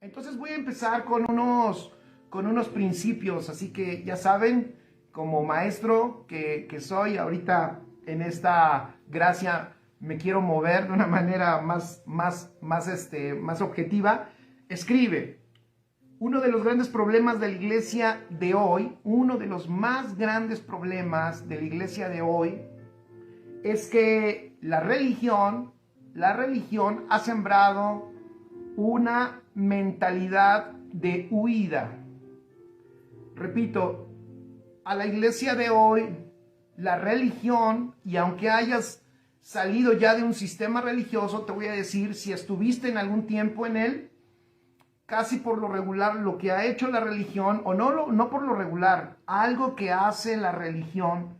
Entonces voy a empezar con unos principios, así que ya saben, como maestro que soy, ahorita en esta gracia me quiero mover de una manera más objetiva. Escribe, uno de los grandes problemas de la iglesia de hoy, uno de los más grandes problemas de la iglesia de hoy, es que la religión ha sembrado una mentalidad de huida. Repito, a la iglesia de hoy, la religión, y aunque hayas salido ya de un sistema religioso, te voy a decir, si estuviste en algún tiempo en él, casi por lo regular, lo que ha hecho la religión, o no por lo regular, algo que hace la religión,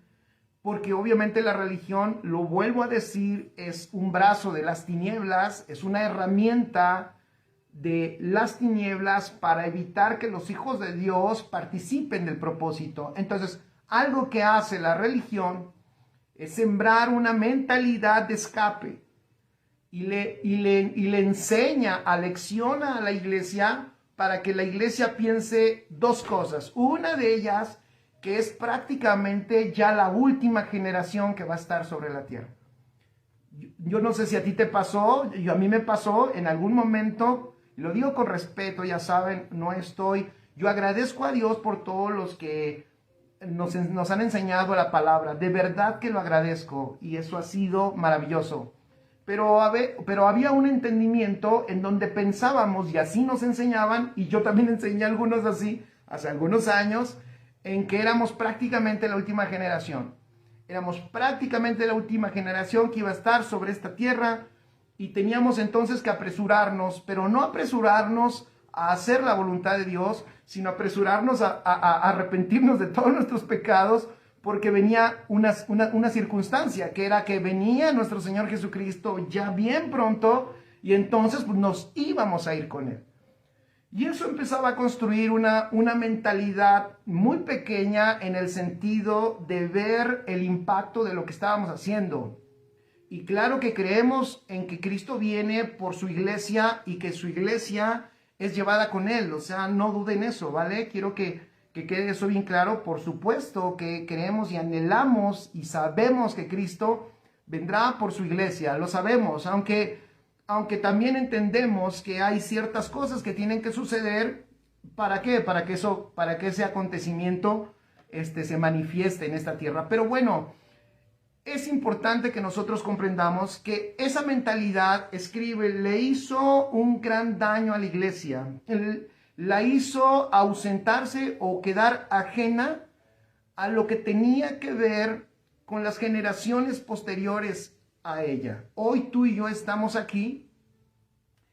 porque obviamente la religión, lo vuelvo a decir, es un brazo de las tinieblas, es una herramienta de las tinieblas para evitar que los hijos de Dios participen del propósito. Entonces, algo que hace la religión es sembrar una mentalidad de escape y le enseña, alecciona a la iglesia para que la iglesia piense dos cosas. Una de ellas, que es prácticamente ya la última generación que va a estar sobre la tierra. Yo no sé si a ti te pasó, a mí me pasó en algún momento. Lo digo con respeto, ya saben, yo agradezco a Dios por todos los que nos han enseñado la palabra, de verdad que lo agradezco y eso ha sido maravilloso. Pero había un entendimiento en donde pensábamos y así nos enseñaban, y yo también enseñé a algunos así, hace algunos años, en que éramos prácticamente la última generación. Éramos prácticamente la última generación que iba a estar sobre esta tierra. Y teníamos entonces que apresurarnos, pero no apresurarnos a hacer la voluntad de Dios, sino apresurarnos a arrepentirnos de todos nuestros pecados, porque venía una circunstancia, que era que venía nuestro Señor Jesucristo ya bien pronto, y entonces pues, nos íbamos a ir con Él. Y eso empezaba a construir una mentalidad muy pequeña en el sentido de ver el impacto de lo que estábamos haciendo. Y claro que creemos en que Cristo viene por su iglesia y que su iglesia es llevada con Él. O sea, no duden eso, ¿vale? Quiero que quede eso bien claro. Por supuesto que creemos y anhelamos y sabemos que Cristo vendrá por su iglesia. Lo sabemos, aunque también entendemos que hay ciertas cosas que tienen que suceder. ¿Para qué? Para que ese acontecimiento se manifieste en esta tierra. Pero bueno, es importante que nosotros comprendamos que esa mentalidad, le hizo un gran daño a la iglesia. La hizo ausentarse o quedar ajena a lo que tenía que ver con las generaciones posteriores a ella. Hoy tú y yo estamos aquí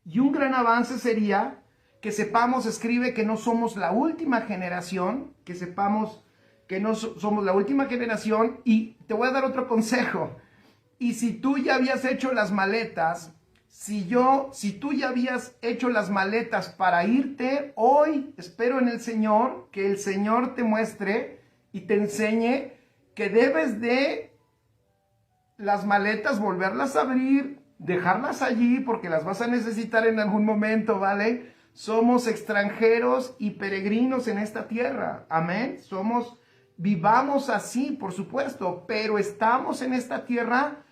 y un gran avance sería que sepamos, escribe, que no somos la última generación, que sepamos que no somos la última generación. Y te voy a dar otro consejo. Y si tú ya habías hecho las maletas, si tú ya habías hecho las maletas para irte, hoy espero en el Señor, que el Señor te muestre y te enseñe que debes de las maletas volverlas a abrir, dejarlas allí porque las vas a necesitar en algún momento, ¿vale? Somos extranjeros y peregrinos en esta tierra, amén. Vivamos así, por supuesto, pero estamos en esta tierra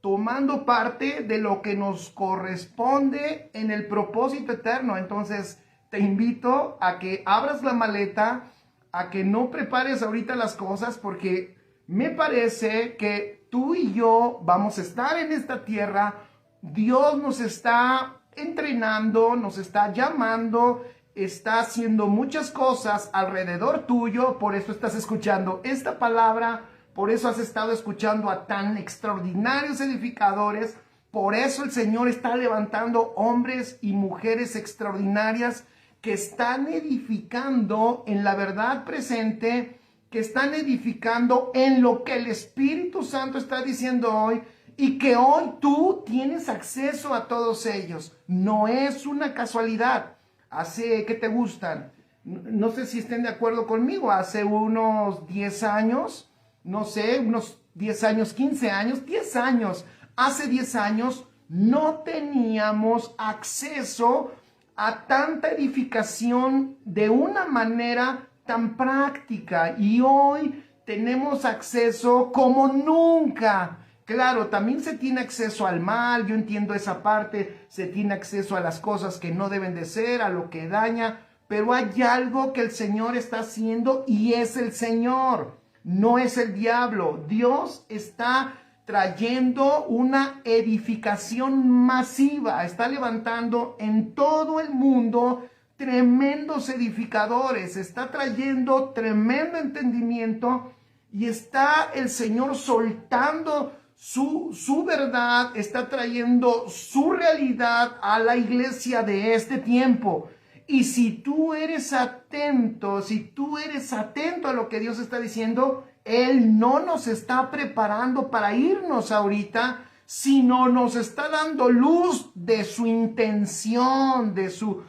tomando parte de lo que nos corresponde en el propósito eterno. Entonces, te invito a que abras la maleta, a que no prepares ahorita las cosas, porque me parece que tú y yo vamos a estar en esta tierra. Dios nos está entrenando, nos está llamando, está haciendo muchas cosas alrededor tuyo, por eso estás escuchando esta palabra, por eso has estado escuchando a tan extraordinarios edificadores Por eso el Señor está levantando hombres y mujeres extraordinarias que están edificando en la verdad presente, que están edificando en lo que el Espíritu Santo está diciendo hoy, y que hoy tú tienes acceso a todos ellos. No es una casualidad. Hace, ¿qué te gustan? No sé si estén de acuerdo conmigo. Hace unos 10 años, no sé, unos 10 años, 15 años, 10 años. Hace 10 años no teníamos acceso a tanta edificación de una manera tan práctica. Y hoy tenemos acceso como nunca. Claro, también se tiene acceso al mal, yo entiendo esa parte, se tiene acceso a las cosas que no deben de ser, a lo que daña, pero hay algo que el Señor está haciendo y es el Señor, no es el diablo. Dios está trayendo una edificación masiva, está levantando en todo el mundo tremendos edificadores, está trayendo tremendo entendimiento y está el Señor soltando su verdad, está trayendo su realidad a la iglesia de este tiempo. Y si tú eres atento, a lo que Dios está diciendo, Él no nos está preparando para irnos ahorita, sino nos está dando luz de su intención, de su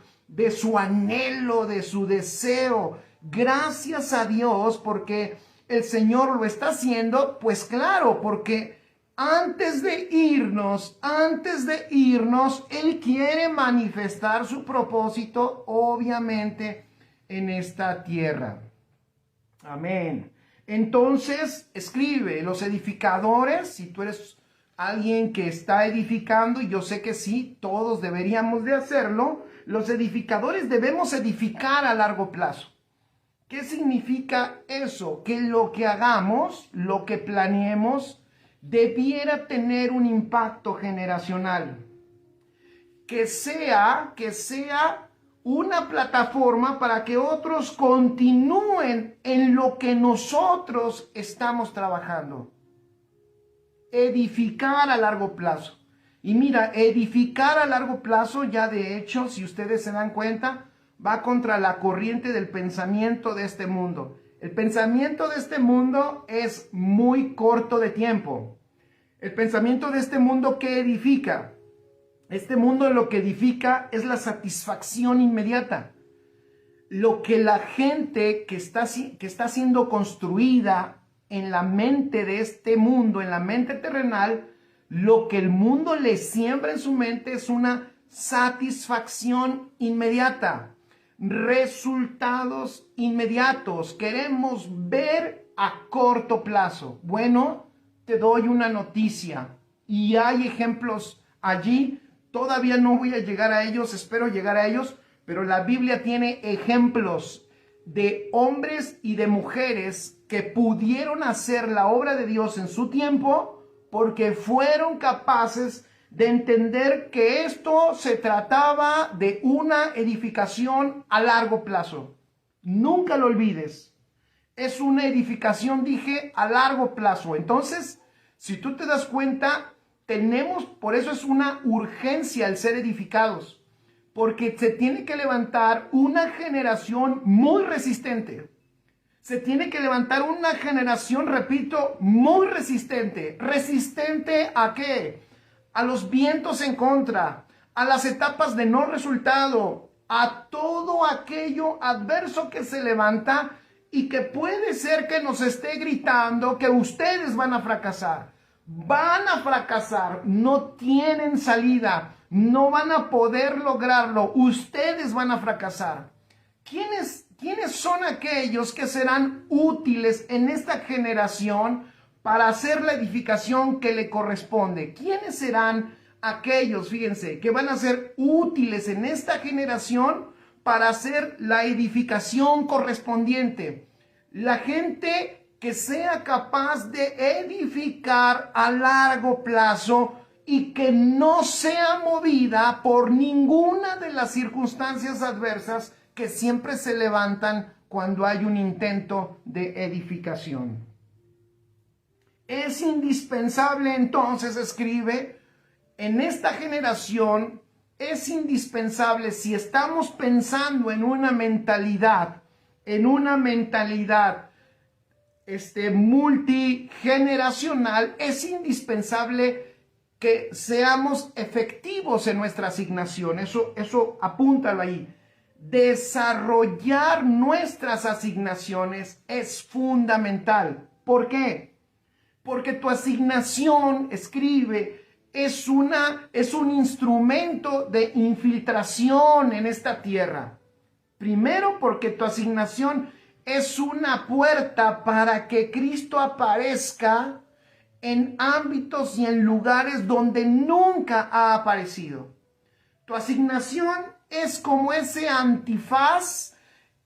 anhelo, de su deseo. Gracias a Dios porque el Señor lo está haciendo, pues claro, porque antes de irnos, Él quiere manifestar su propósito, obviamente, en esta tierra. Amén. Entonces, escribe, los edificadores, si tú eres alguien que está edificando, y yo sé que sí, todos deberíamos de hacerlo, los edificadores debemos edificar a largo plazo. ¿Qué significa eso? Que lo que hagamos, lo que planeemos, debiera tener un impacto generacional. Que sea una plataforma para que otros continúen en lo que nosotros estamos trabajando. Edificar a largo plazo. Y mira, edificar a largo plazo ya de hecho, si ustedes se dan cuenta, va contra la corriente del pensamiento de este mundo. El pensamiento de este mundo es muy corto de tiempo. El pensamiento de este mundo, ¿qué edifica? Este mundo lo que edifica es la satisfacción inmediata. Lo que la gente que está siendo construida en la mente de este mundo, en la mente terrenal, lo que el mundo le siembra en su mente es una satisfacción inmediata. Resultados inmediatos. Queremos ver a corto plazo. Bueno, te doy una noticia y hay ejemplos allí. Todavía no voy a llegar a ellos, espero llegar a ellos, pero la Biblia tiene ejemplos de hombres y de mujeres que pudieron hacer la obra de Dios en su tiempo porque fueron capaces de entender que esto se trataba de una edificación a largo plazo. Nunca lo olvides. Es una edificación, dije, a largo plazo. Entonces, si tú te das cuenta, por eso es una urgencia el ser edificados. Porque se tiene que levantar una generación muy resistente. Se tiene que levantar una generación, repito, muy resistente. ¿Resistente a qué? A los vientos en contra, a las etapas de no resultado, a todo aquello adverso que se levanta y que puede ser que nos esté gritando que ustedes van a fracasar. Van a fracasar, no tienen salida, no van a poder lograrlo, ustedes van a fracasar. ¿Quiénes son aquellos que serán útiles en esta generación para hacer la edificación que le corresponde? ¿Quiénes serán aquellos, fíjense, que van a ser útiles en esta generación para hacer la edificación correspondiente? La gente que sea capaz de edificar a largo plazo y que no sea movida por ninguna de las circunstancias adversas que siempre se levantan cuando hay un intento de edificación. Es indispensable entonces, escribe, en esta generación es indispensable, si estamos pensando en una mentalidad multigeneracional, es indispensable que seamos efectivos en nuestra asignación. Eso apúntalo ahí. Desarrollar nuestras asignaciones es fundamental. ¿Por qué? Porque tu asignación, escribe, es un instrumento de infiltración en esta tierra. Primero, porque tu asignación es una puerta para que Cristo aparezca en ámbitos y en lugares donde nunca ha aparecido. Tu asignación es como ese antifaz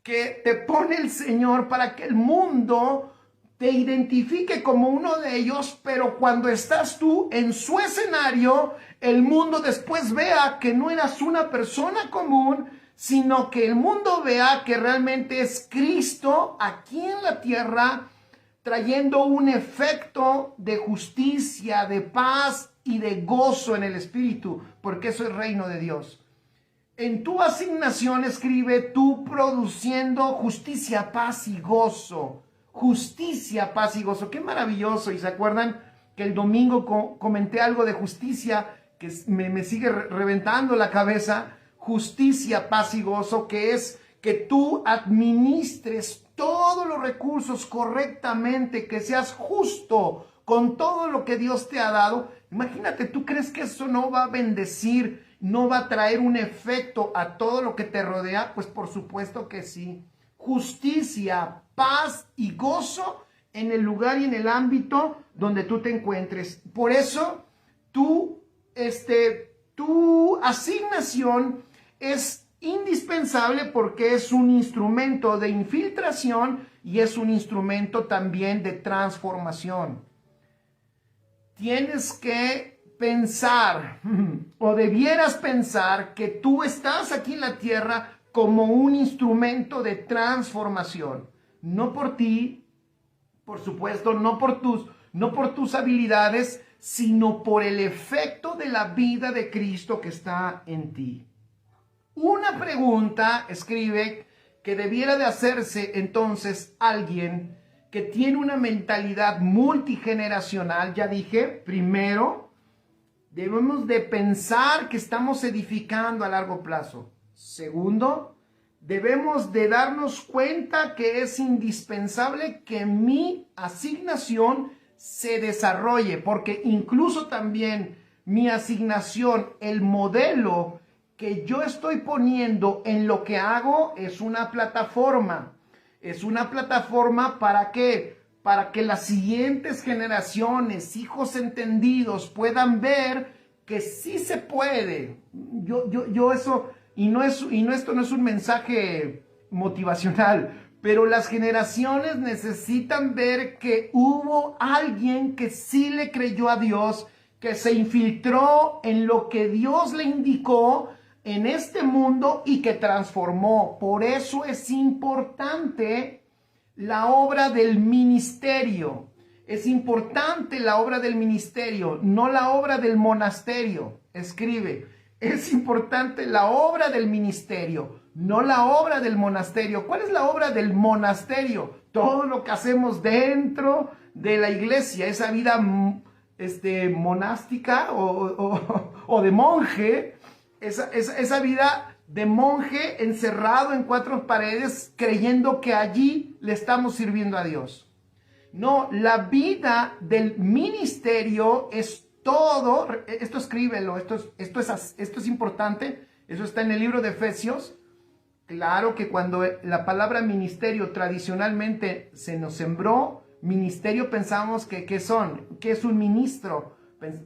que te pone el Señor para que el mundo te identifique como uno de ellos, pero cuando estás tú en su escenario, el mundo después vea que no eras una persona común, sino que el mundo vea que realmente es Cristo aquí en la tierra, trayendo un efecto de justicia, de paz y de gozo en el Espíritu, porque eso es reino de Dios. En tu asignación, escribe, tú produciendo justicia, paz y gozo. Justicia, paz y gozo. Qué maravilloso. ¿Y se acuerdan que el domingo comenté algo de justicia que me sigue reventando la cabeza? Justicia, paz y gozo, que es que tú administres todos los recursos correctamente, que seas justo con todo lo que Dios te ha dado. Imagínate, ¿tú crees que eso no va a bendecir, no va a traer un efecto a todo lo que te rodea? Pues por supuesto que sí. Justicia, paz y gozo en el lugar y en el ámbito donde tú te encuentres. Por eso, tu asignación es indispensable porque es un instrumento de infiltración y es un instrumento también de transformación. Tienes que pensar, o debieras pensar, que tú estás aquí en la tierra como un instrumento de transformación. No por ti, por supuesto, no por tus habilidades, sino por el efecto de la vida de Cristo que está en ti. Una pregunta, escribe, que debiera de hacerse entonces alguien que tiene una mentalidad multigeneracional. Ya dije, primero, debemos de pensar que estamos edificando a largo plazo. Segundo, debemos de darnos cuenta que es indispensable que mi asignación se desarrolle, porque incluso también mi asignación, el modelo que yo estoy poniendo en lo que hago, es una plataforma. Es una plataforma ¿para qué? Para que las siguientes generaciones, hijos entendidos, puedan ver que sí se puede. Yo eso, esto no es un mensaje motivacional, pero las generaciones necesitan ver que hubo alguien que sí le creyó a Dios, que se infiltró en lo que Dios le indicó en este mundo y que transformó. Por eso es importante la obra del ministerio. Es importante la obra del ministerio, no la obra del monasterio. Escribe, es importante la obra del ministerio, no la obra del monasterio. ¿Cuál es la obra del monasterio? Todo lo que hacemos dentro de la iglesia, esa vida monástica o de monje. Esa vida de monje encerrado en cuatro paredes creyendo que allí le estamos sirviendo a Dios. No, la vida del ministerio es todo. Esto escríbelo, esto es importante. Eso está en el libro de Efesios. Claro que cuando la palabra ministerio tradicionalmente se nos sembró, ministerio pensamos que ¿qué son? ¿Qué es un ministro?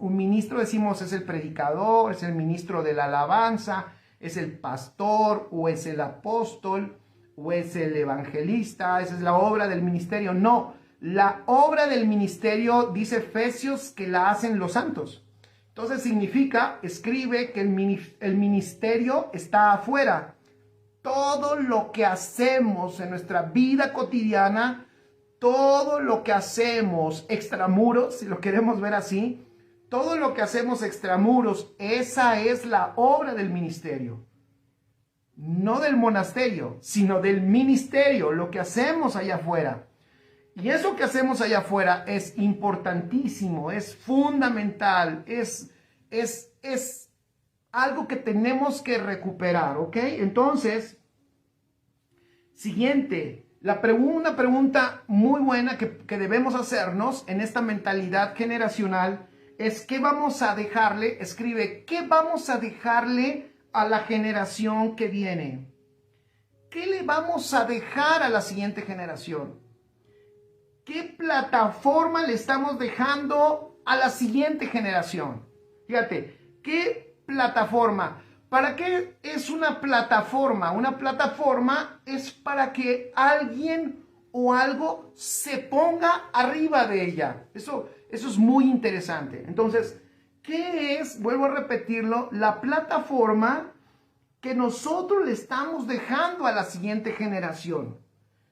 Un ministro, decimos, es el predicador, es el ministro de la alabanza, es el pastor, o es el apóstol, o es el evangelista. Esa es la obra del ministerio. No, la obra del ministerio, dice Efesios, que la hacen los santos. Entonces significa, escribe, que el ministerio está afuera. Todo lo que hacemos en nuestra vida cotidiana, todo lo que hacemos extramuros, si lo queremos ver así, todo lo que hacemos extramuros, esa es la obra del ministerio. No del monasterio, sino del ministerio, lo que hacemos allá afuera. Y eso que hacemos allá afuera es importantísimo, es fundamental, es algo que tenemos que recuperar, ¿ok? Entonces, siguiente, una pregunta muy buena que debemos hacernos en esta mentalidad generacional es ¿qué vamos a dejarle? Escribe, ¿qué vamos a dejarle a la generación que viene? ¿Qué le vamos a dejar a la siguiente generación? ¿Qué plataforma le estamos dejando a la siguiente generación? Fíjate, ¿qué plataforma? ¿Para qué es una plataforma? Una plataforma es para que alguien o algo se ponga arriba de ella. Eso es muy interesante. Entonces, ¿qué es, vuelvo a repetirlo, la plataforma que nosotros le estamos dejando a la siguiente generación?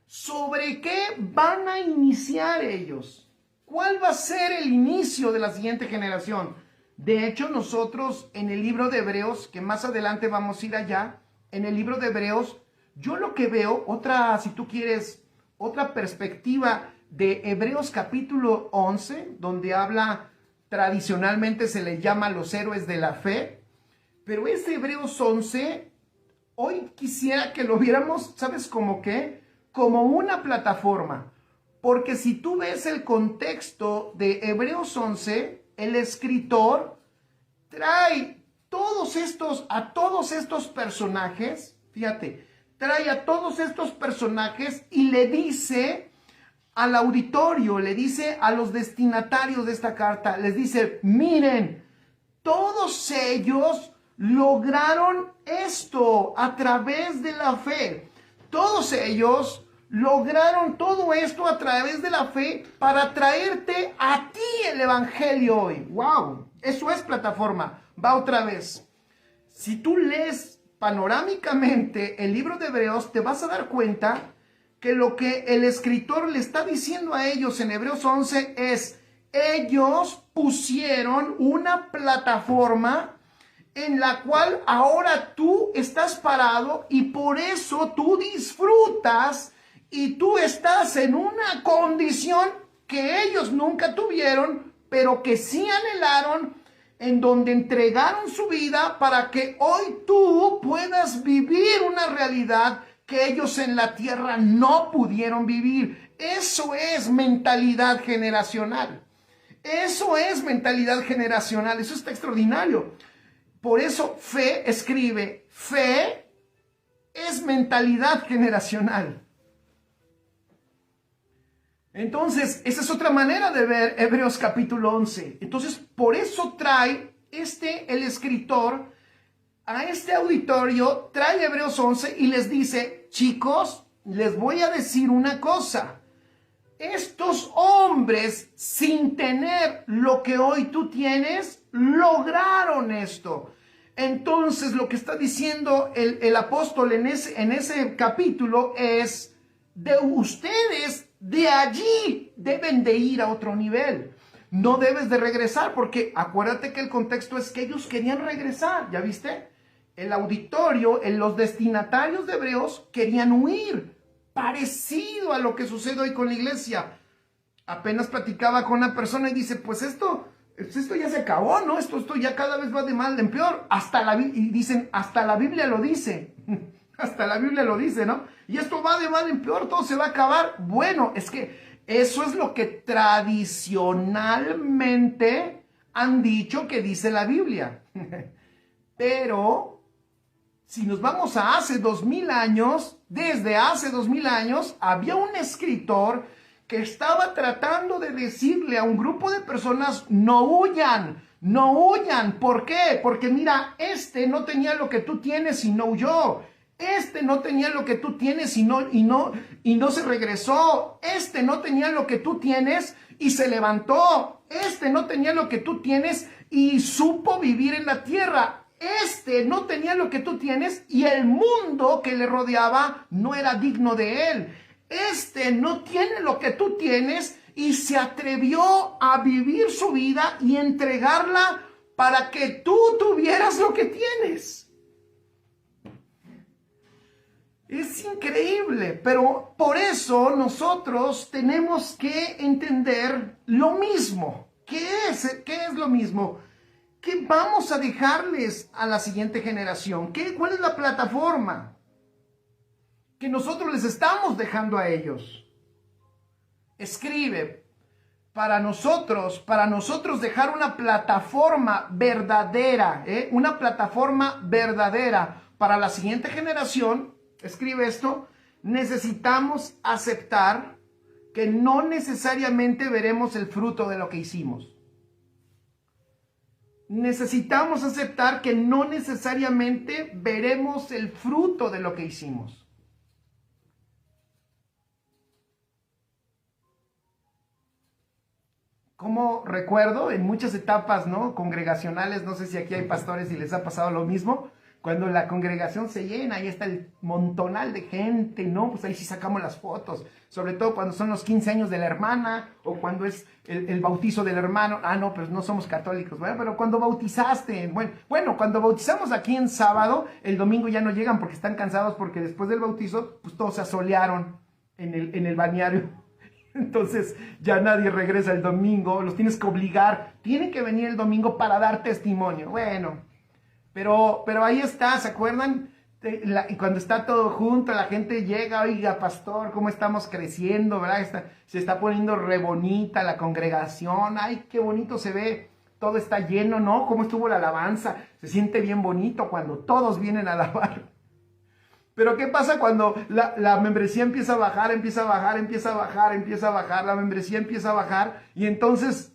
¿Sobre qué van a iniciar ellos? ¿Cuál va a ser el inicio de la siguiente generación? De hecho, nosotros en el libro de Hebreos, que más adelante vamos a ir allá, en el libro de Hebreos, yo lo que veo, si tú quieres, otra perspectiva de Hebreos capítulo 11, donde habla, tradicionalmente se le llama los héroes de la fe, pero ese Hebreos 11, hoy quisiera que lo viéramos, ¿sabes cómo qué? Como una plataforma, porque si tú ves el contexto de Hebreos 11, el escritor trae a todos estos personajes, fíjate, trae a todos estos personajes y le dice al auditorio, le dice a los destinatarios de esta carta, les dice, miren, todos ellos lograron esto a través de la fe. Todos ellos lograron todo esto a través de la fe para traerte a ti el evangelio hoy. ¡Wow! Eso es plataforma. Va otra vez. Si tú lees panorámicamente el libro de Hebreos, te vas a dar cuenta que lo que el escritor le está diciendo a ellos en Hebreos 11 es, ellos pusieron una plataforma en la cual ahora tú estás parado y por eso tú disfrutas y tú estás en una condición que ellos nunca tuvieron, pero que sí anhelaron, en donde entregaron su vida para que hoy tú puedas vivir una realidad que ellos en la tierra no pudieron vivir. Eso es mentalidad generacional. Eso es mentalidad generacional. Eso está extraordinario. Por eso escribe, fe es mentalidad generacional. Entonces, esa es otra manera de ver Hebreos capítulo 11. Entonces, por eso trae el escritor a este auditorio, trae Hebreos 11 y les dice, chicos, les voy a decir una cosa. Estos hombres, sin tener lo que hoy tú tienes, lograron esto. Entonces, lo que está diciendo el apóstol en ese capítulo es, de ustedes, de allí deben de ir a otro nivel. No debes de regresar, porque acuérdate que el contexto es que ellos querían regresar, ¿ya viste? El auditorio, los destinatarios de Hebreos querían huir. Parecido a lo que sucede hoy con la iglesia. Apenas platicaba con una persona y dice, pues esto ya se acabó, ¿no? Esto ya cada vez va de mal en peor. Y dicen, hasta la Biblia lo dice. Hasta la Biblia lo dice, ¿no? Y esto va de mal en peor, todo se va a acabar. Bueno, es que eso es lo que tradicionalmente han dicho que dice la Biblia. Pero si nos vamos a hace 2000 años, desde hace 2000 años, había un escritor que estaba tratando de decirle a un grupo de personas, no huyan, no huyan. ¿Por qué? Porque mira, no tenía lo que tú tienes y no huyó. No tenía lo que tú tienes y no se regresó. No tenía lo que tú tienes y se levantó. No tenía lo que tú tienes y supo vivir en la tierra. No tenía lo que tú tienes y el mundo que le rodeaba no era digno de él. No tiene lo que tú tienes y se atrevió a vivir su vida y entregarla para que tú tuvieras lo que tienes. Es increíble, pero por eso nosotros tenemos que entender lo mismo. ¿Qué es lo mismo? ¿Qué vamos a dejarles a la siguiente generación? ¿Cuál es la plataforma que nosotros les estamos dejando a ellos? Escribe, para nosotros dejar una plataforma verdadera, una plataforma verdadera para la siguiente generación. Escribe esto: necesitamos aceptar que no necesariamente veremos el fruto de lo que hicimos. Necesitamos aceptar que no necesariamente veremos el fruto de lo que hicimos. Como recuerdo en muchas etapas, ¿no?, congregacionales, no sé si aquí hay pastores y les ha pasado lo mismo. Cuando la congregación se llena, ahí está el montonal de gente, ¿no? Pues ahí sí sacamos las fotos. Sobre todo cuando son los 15 años de la hermana o cuando es el bautizo del hermano. Ah, no, pues no somos católicos, ¿verdad? Pero cuando bautizaste, bueno, cuando bautizamos aquí en sábado, el domingo ya no llegan porque están cansados porque después del bautizo, pues todos se asolearon en el balneario. Entonces ya nadie regresa el domingo, los tienes que obligar. Tienen que venir el domingo para dar testimonio. Bueno. Pero ahí está, ¿se acuerdan? Cuando está todo junto, la gente llega: oiga, pastor, ¿cómo estamos creciendo? ¿Verdad? Se está poniendo re bonita la congregación. Ay, qué bonito se ve. Todo está lleno, ¿no? ¿Cómo estuvo la alabanza? Se siente bien bonito cuando todos vienen a alabar. Pero ¿qué pasa cuando la membresía empieza a bajar, la membresía empieza a bajar y entonces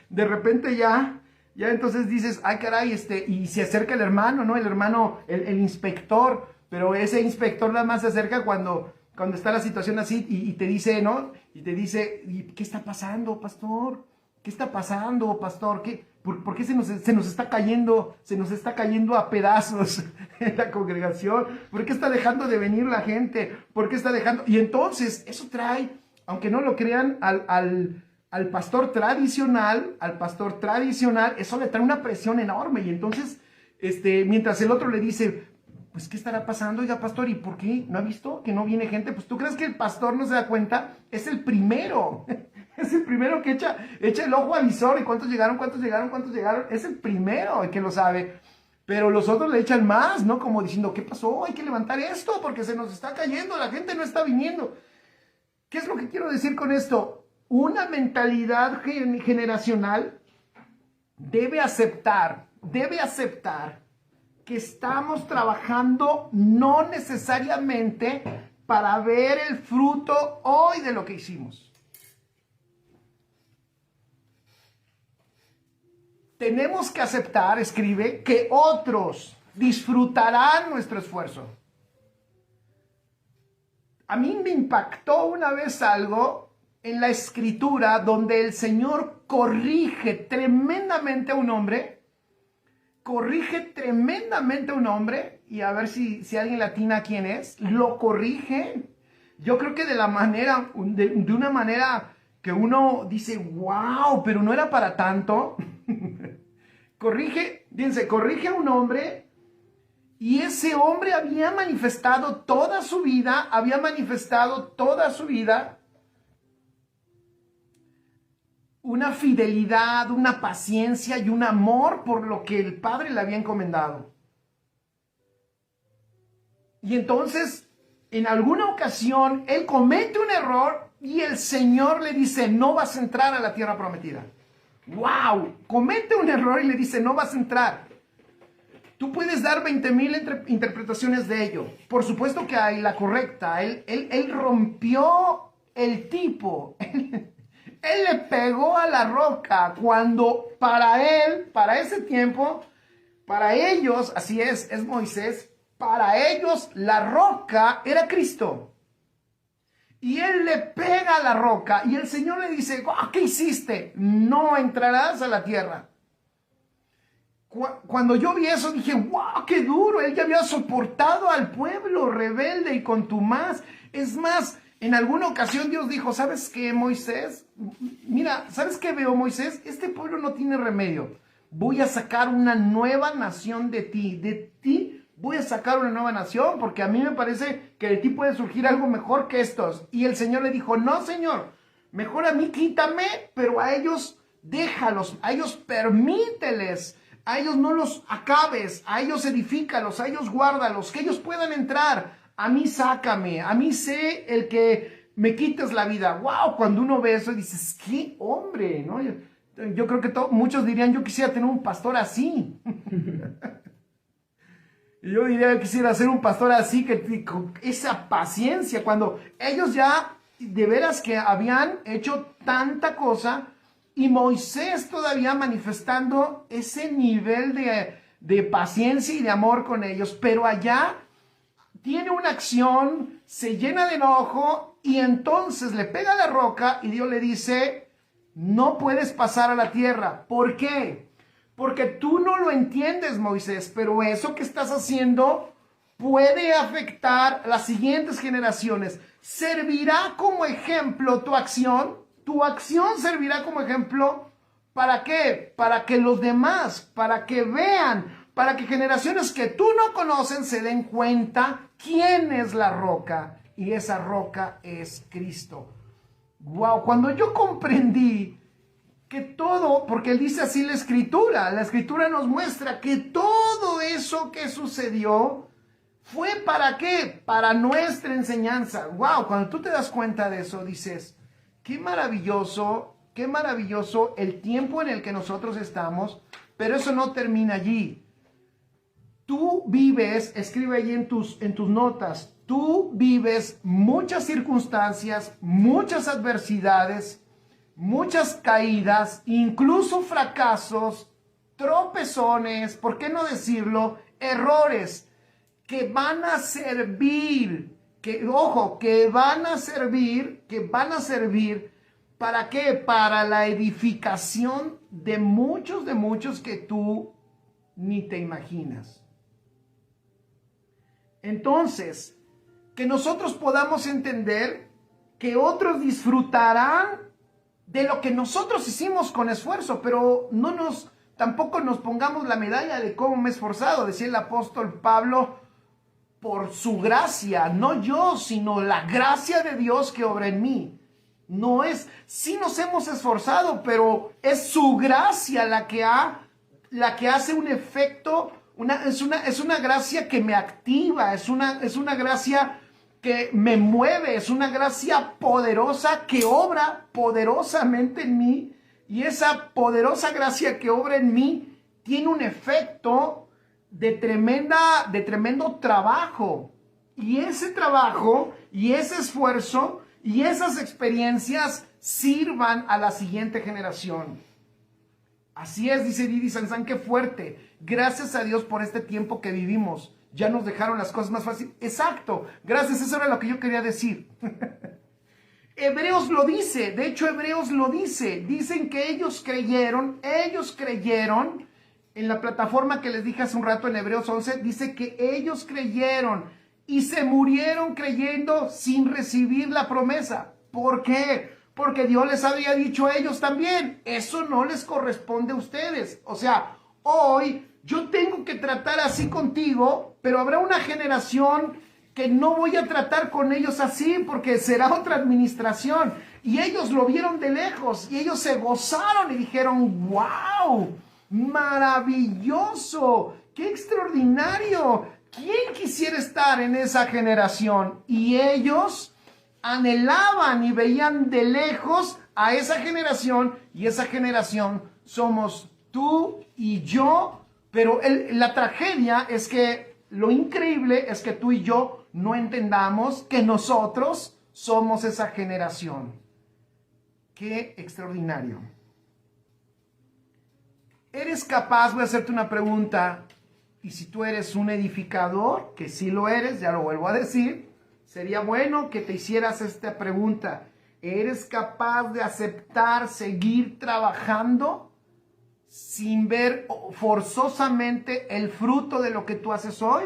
de repente ya entonces dices: ay, caray, y se acerca el hermano, ¿no? El hermano, el inspector, pero ese inspector nada más se acerca cuando está la situación así y te dice, ¿no? Y te dice: ¿qué está pasando, pastor? ¿Qué está pasando, pastor? ¿Por qué se nos está cayendo a pedazos en la congregación? ¿Por qué está dejando de venir la gente? ¿Por qué está dejando? Y entonces eso trae, aunque no lo crean, al pastor tradicional, eso le trae una presión enorme. Y entonces, mientras el otro le dice: pues, ¿qué estará pasando? Oiga, pastor, ¿y por qué? ¿No ha visto que no viene gente? Pues, ¿tú crees que el pastor no se da cuenta? Es el primero. Es el primero que echa el ojo avisor. ¿Y cuántos llegaron? Es el primero el que lo sabe. Pero los otros le echan más, ¿no? Como diciendo: ¿qué pasó? Hay que levantar esto porque se nos está cayendo, la gente no está viniendo. ¿Qué es lo que quiero decir con esto? Una mentalidad generacional debe aceptar que estamos trabajando no necesariamente para ver el fruto hoy de lo que hicimos. Tenemos que aceptar, escribe, que otros disfrutarán nuestro esfuerzo. A mí me impactó una vez algo en la escritura donde el Señor corrige tremendamente a un hombre. Y a ver si alguien latina quién es. Lo corrige. Yo creo que de una manera que uno dice: wow, pero no era para tanto. Corrige a un hombre, y ese hombre había manifestado toda su vida una fidelidad, una paciencia y un amor por lo que el Padre le había encomendado. Y entonces, en alguna ocasión, él comete un error y el Señor le dice: no vas a entrar a la tierra prometida. ¡Wow! Comete un error y le dice: no vas a entrar. Tú puedes dar 20,000 interpretaciones de ello. Por supuesto que hay la correcta. Él rompió el tipo. Él le pegó a la roca cuando para ese tiempo, para ellos, así es Moisés, para ellos la roca era Cristo. Y él le pega a la roca y el Señor le dice: ¿qué hiciste? No entrarás a la tierra. Cuando yo vi eso dije: ¡wow! ¡Qué duro! Él ya había soportado al pueblo rebelde y contumaz. Es más, En alguna ocasión Dios dijo, ¿sabes qué, Moisés? Mira, ¿sabes qué veo, Moisés? Este pueblo no tiene remedio. Voy a sacar una nueva nación de ti. De ti voy a sacar una nueva nación porque a mí me parece que de ti puede surgir algo mejor que estos. Y el Señor le dijo, no, Señor, mejor a mí quítame, pero a ellos déjalos, a ellos permíteles. A ellos no los acabes, a ellos edifícalos, a ellos guárdalos, que ellos puedan entrar. A mí sácame, a mí sé el que me quites la vida. ¡Wow! Cuando uno ve eso dices, ¡qué hombre! ¿No? Yo creo que muchos dirían, yo quisiera tener un pastor así. Yo diría, yo quisiera ser un pastor así, con esa paciencia, cuando ellos ya de veras que habían hecho tanta cosa, y Moisés todavía manifestando ese nivel de paciencia y de amor con ellos, pero allá tiene una acción, se llena de enojo y entonces le pega a la roca y Dios le dice, no puedes pasar a la tierra. ¿Por qué? Porque tú no lo entiendes, Moisés, pero eso que estás haciendo puede afectar a las siguientes generaciones. ¿Servirá como ejemplo tu acción? Tu acción servirá como ejemplo, ¿para qué? Para que los demás, para que vean, para que generaciones que tú no conocen se den cuenta quién es la roca. Y esa roca es Cristo. Wow, cuando yo comprendí que todo, porque él dice así la escritura nos muestra que todo eso que sucedió fue ¿para qué? Para nuestra enseñanza. Wow, cuando tú te das cuenta de eso dices, qué maravilloso el tiempo en el que nosotros estamos, pero eso no termina allí. Tú vives, escribe ahí en tus notas, tú vives muchas circunstancias, muchas adversidades, muchas caídas, incluso fracasos, tropezones, ¿por qué no decirlo? Errores que van a servir, que van a servir, ¿para qué? Para la edificación de muchos que tú ni te imaginas. Entonces, que nosotros podamos entender que otros disfrutarán de lo que nosotros hicimos con esfuerzo, pero tampoco nos pongamos la medalla de cómo me he esforzado, decía el apóstol Pablo, por su gracia, no yo, sino la gracia de Dios que obra en mí. No es, sí nos hemos esforzado, pero es su gracia la que hace un efecto, es una gracia que me activa, es una gracia que me mueve, es una gracia poderosa que obra poderosamente en mí, y esa poderosa gracia que obra en mí tiene un efecto de tremendo trabajo, y ese trabajo y ese esfuerzo y esas experiencias sirvan a la siguiente generación. Así es, dice Didi Sansán, qué fuerte. Gracias a Dios por este tiempo que vivimos. Ya nos dejaron las cosas más fáciles. Exacto, gracias, eso era lo que yo quería decir. Hebreos lo dice, de hecho Hebreos lo dice. Dicen que ellos creyeron en la plataforma que les dije hace un rato en Hebreos 11, dice que ellos creyeron y se murieron creyendo sin recibir la promesa. ¿Por qué? Porque Dios les había dicho a ellos también, eso no les corresponde a ustedes. O sea, hoy yo tengo que tratar así contigo, pero habrá una generación que no voy a tratar con ellos así porque será otra administración. Y ellos lo vieron de lejos y ellos se gozaron y dijeron, wow, maravilloso, qué extraordinario. ¿Quién quisiera estar en esa generación? Y ellos anhelaban y veían de lejos a esa generación, y esa generación somos tú y yo, pero la tragedia es que lo increíble es que tú y yo no entendamos que nosotros somos esa generación. Qué extraordinario. ¿Eres capaz? Voy a hacerte una pregunta. Y si tú eres un edificador, que sí lo eres, ya lo vuelvo a decir, sería bueno que te hicieras esta pregunta. ¿Eres capaz de aceptar seguir trabajando sin ver forzosamente el fruto de lo que tú haces hoy?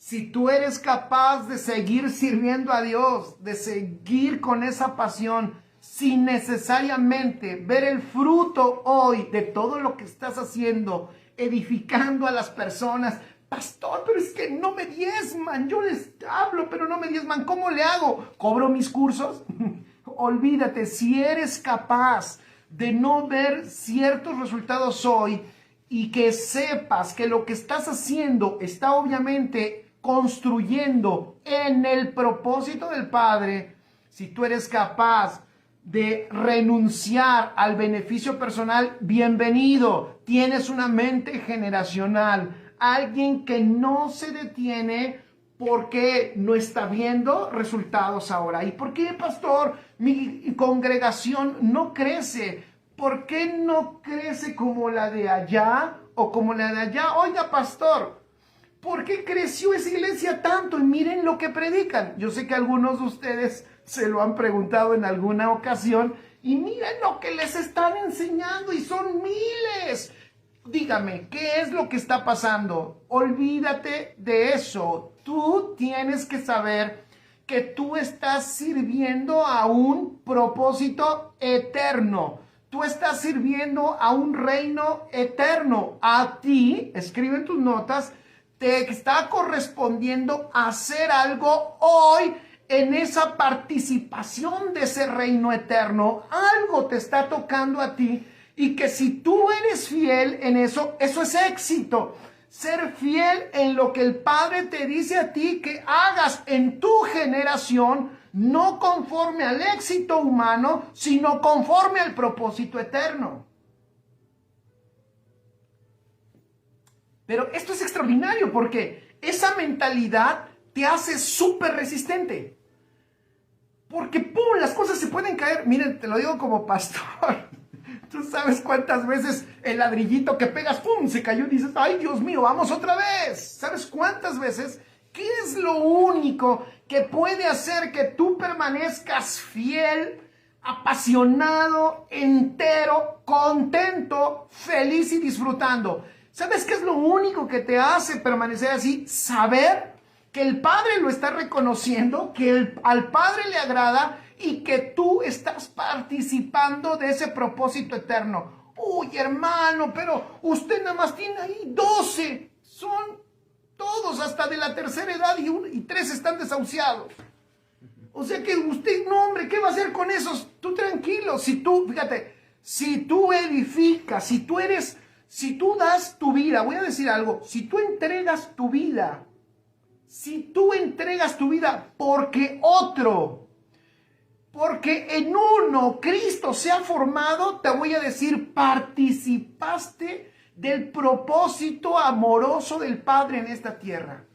si tú eres capaz de seguir sirviendo a Dios, de seguir con esa pasión, sin necesariamente ver el fruto hoy de todo lo que estás haciendo, edificando a las personas. Pastor, pero es que no me diezman, yo les hablo, pero no me diezman, ¿cómo le hago? ¿Cobro mis cursos? Olvídate, si eres capaz de no ver ciertos resultados hoy y que sepas que lo que estás haciendo está obviamente construyendo en el propósito del Padre, si tú eres capaz de renunciar al beneficio personal, bienvenido. Tienes una mente generacional, alguien que no se detiene porque no está viendo resultados ahora. ¿Y por qué, pastor, mi congregación no crece? ¿Por qué no crece como la de allá o como la de allá? Oiga, pastor, ¿por qué creció esa iglesia tanto? Y miren lo que predican. Yo sé que algunos de ustedes se lo han preguntado en alguna ocasión. Y miren lo que les están enseñando y son miles. Dígame, ¿qué es lo que está pasando? Olvídate de eso. Tú tienes que saber que tú estás sirviendo a un propósito eterno. Tú estás sirviendo a un reino eterno. A ti, escribe en tus notas, te está correspondiendo hacer algo hoy en esa participación de ese reino eterno. Algo te está tocando a ti y que si tú eres fiel en eso, eso es éxito. Ser fiel en lo que el Padre te dice a ti que hagas en tu generación, no conforme al éxito humano, sino conforme al propósito eterno. Pero esto es extraordinario porque esa mentalidad te hace súper resistente. Porque, ¡pum!, las cosas se pueden caer. Miren, te lo digo como pastor. Tú sabes cuántas veces el ladrillito que pegas, ¡pum!, se cayó y dices, ¡ay, Dios mío, vamos otra vez! ¿Sabes cuántas veces? ¿Qué es lo único que puede hacer que tú permanezcas fiel, apasionado, entero, contento, feliz y disfrutando? ¿Sabes qué es lo único que te hace permanecer así? Saber que el Padre lo está reconociendo, que al Padre le agrada y que tú estás participando de ese propósito eterno. Uy, hermano, pero usted nada más tiene ahí 12. Son todos hasta de la tercera edad y 3 están desahuciados. O sea que usted, no, hombre, ¿qué va a hacer con esos? Tú tranquilo, fíjate, si tú edificas, si tú das tu vida, voy a decir algo, si tú entregas tu vida porque en uno Cristo se ha formado, te voy a decir, participaste del propósito amoroso del Padre en esta tierra.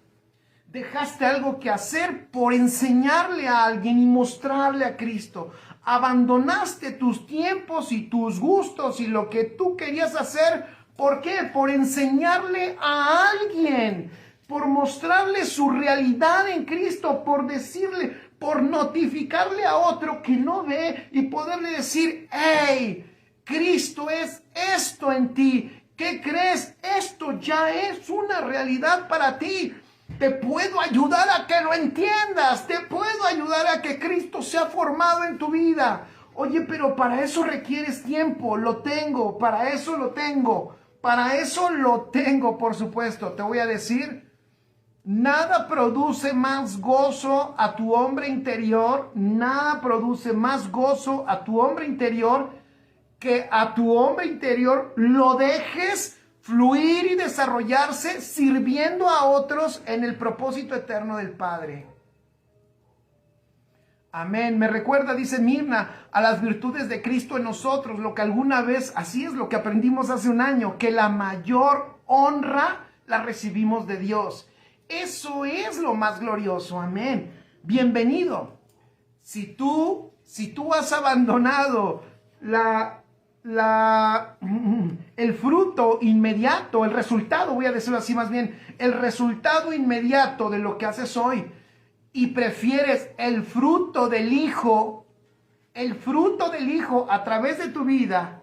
Dejaste algo que hacer por enseñarle a alguien y mostrarle a Cristo. Abandonaste tus tiempos y tus gustos y lo que tú querías hacer. ¿Por qué? Por enseñarle a alguien, por mostrarle su realidad en Cristo, por decirle, por notificarle a otro que no ve y poderle decir, hey, Cristo es esto en ti. ¿Qué crees? Esto ya es una realidad para ti. Te puedo ayudar a que lo entiendas. Te puedo ayudar a que Cristo sea formado en tu vida. Oye, pero para eso requieres tiempo. Lo tengo. Para eso lo tengo. Para eso lo tengo, por supuesto. Te voy a decir, nada produce más gozo a tu hombre interior. Nada produce más gozo a tu hombre interior que a tu hombre interior lo dejes fluir y desarrollarse sirviendo a otros en el propósito eterno del Padre. Amén. Me recuerda, dice Mirna, a las virtudes de Cristo en nosotros, lo que alguna vez, así es lo que aprendimos hace un año, que la mayor honra la recibimos de Dios. Eso es lo más glorioso. Amén. Bienvenido. Si tú has abandonado el fruto inmediato, el resultado, voy a decirlo así más bien, el resultado inmediato de lo que haces hoy, y prefieres el fruto del Hijo a través de tu vida,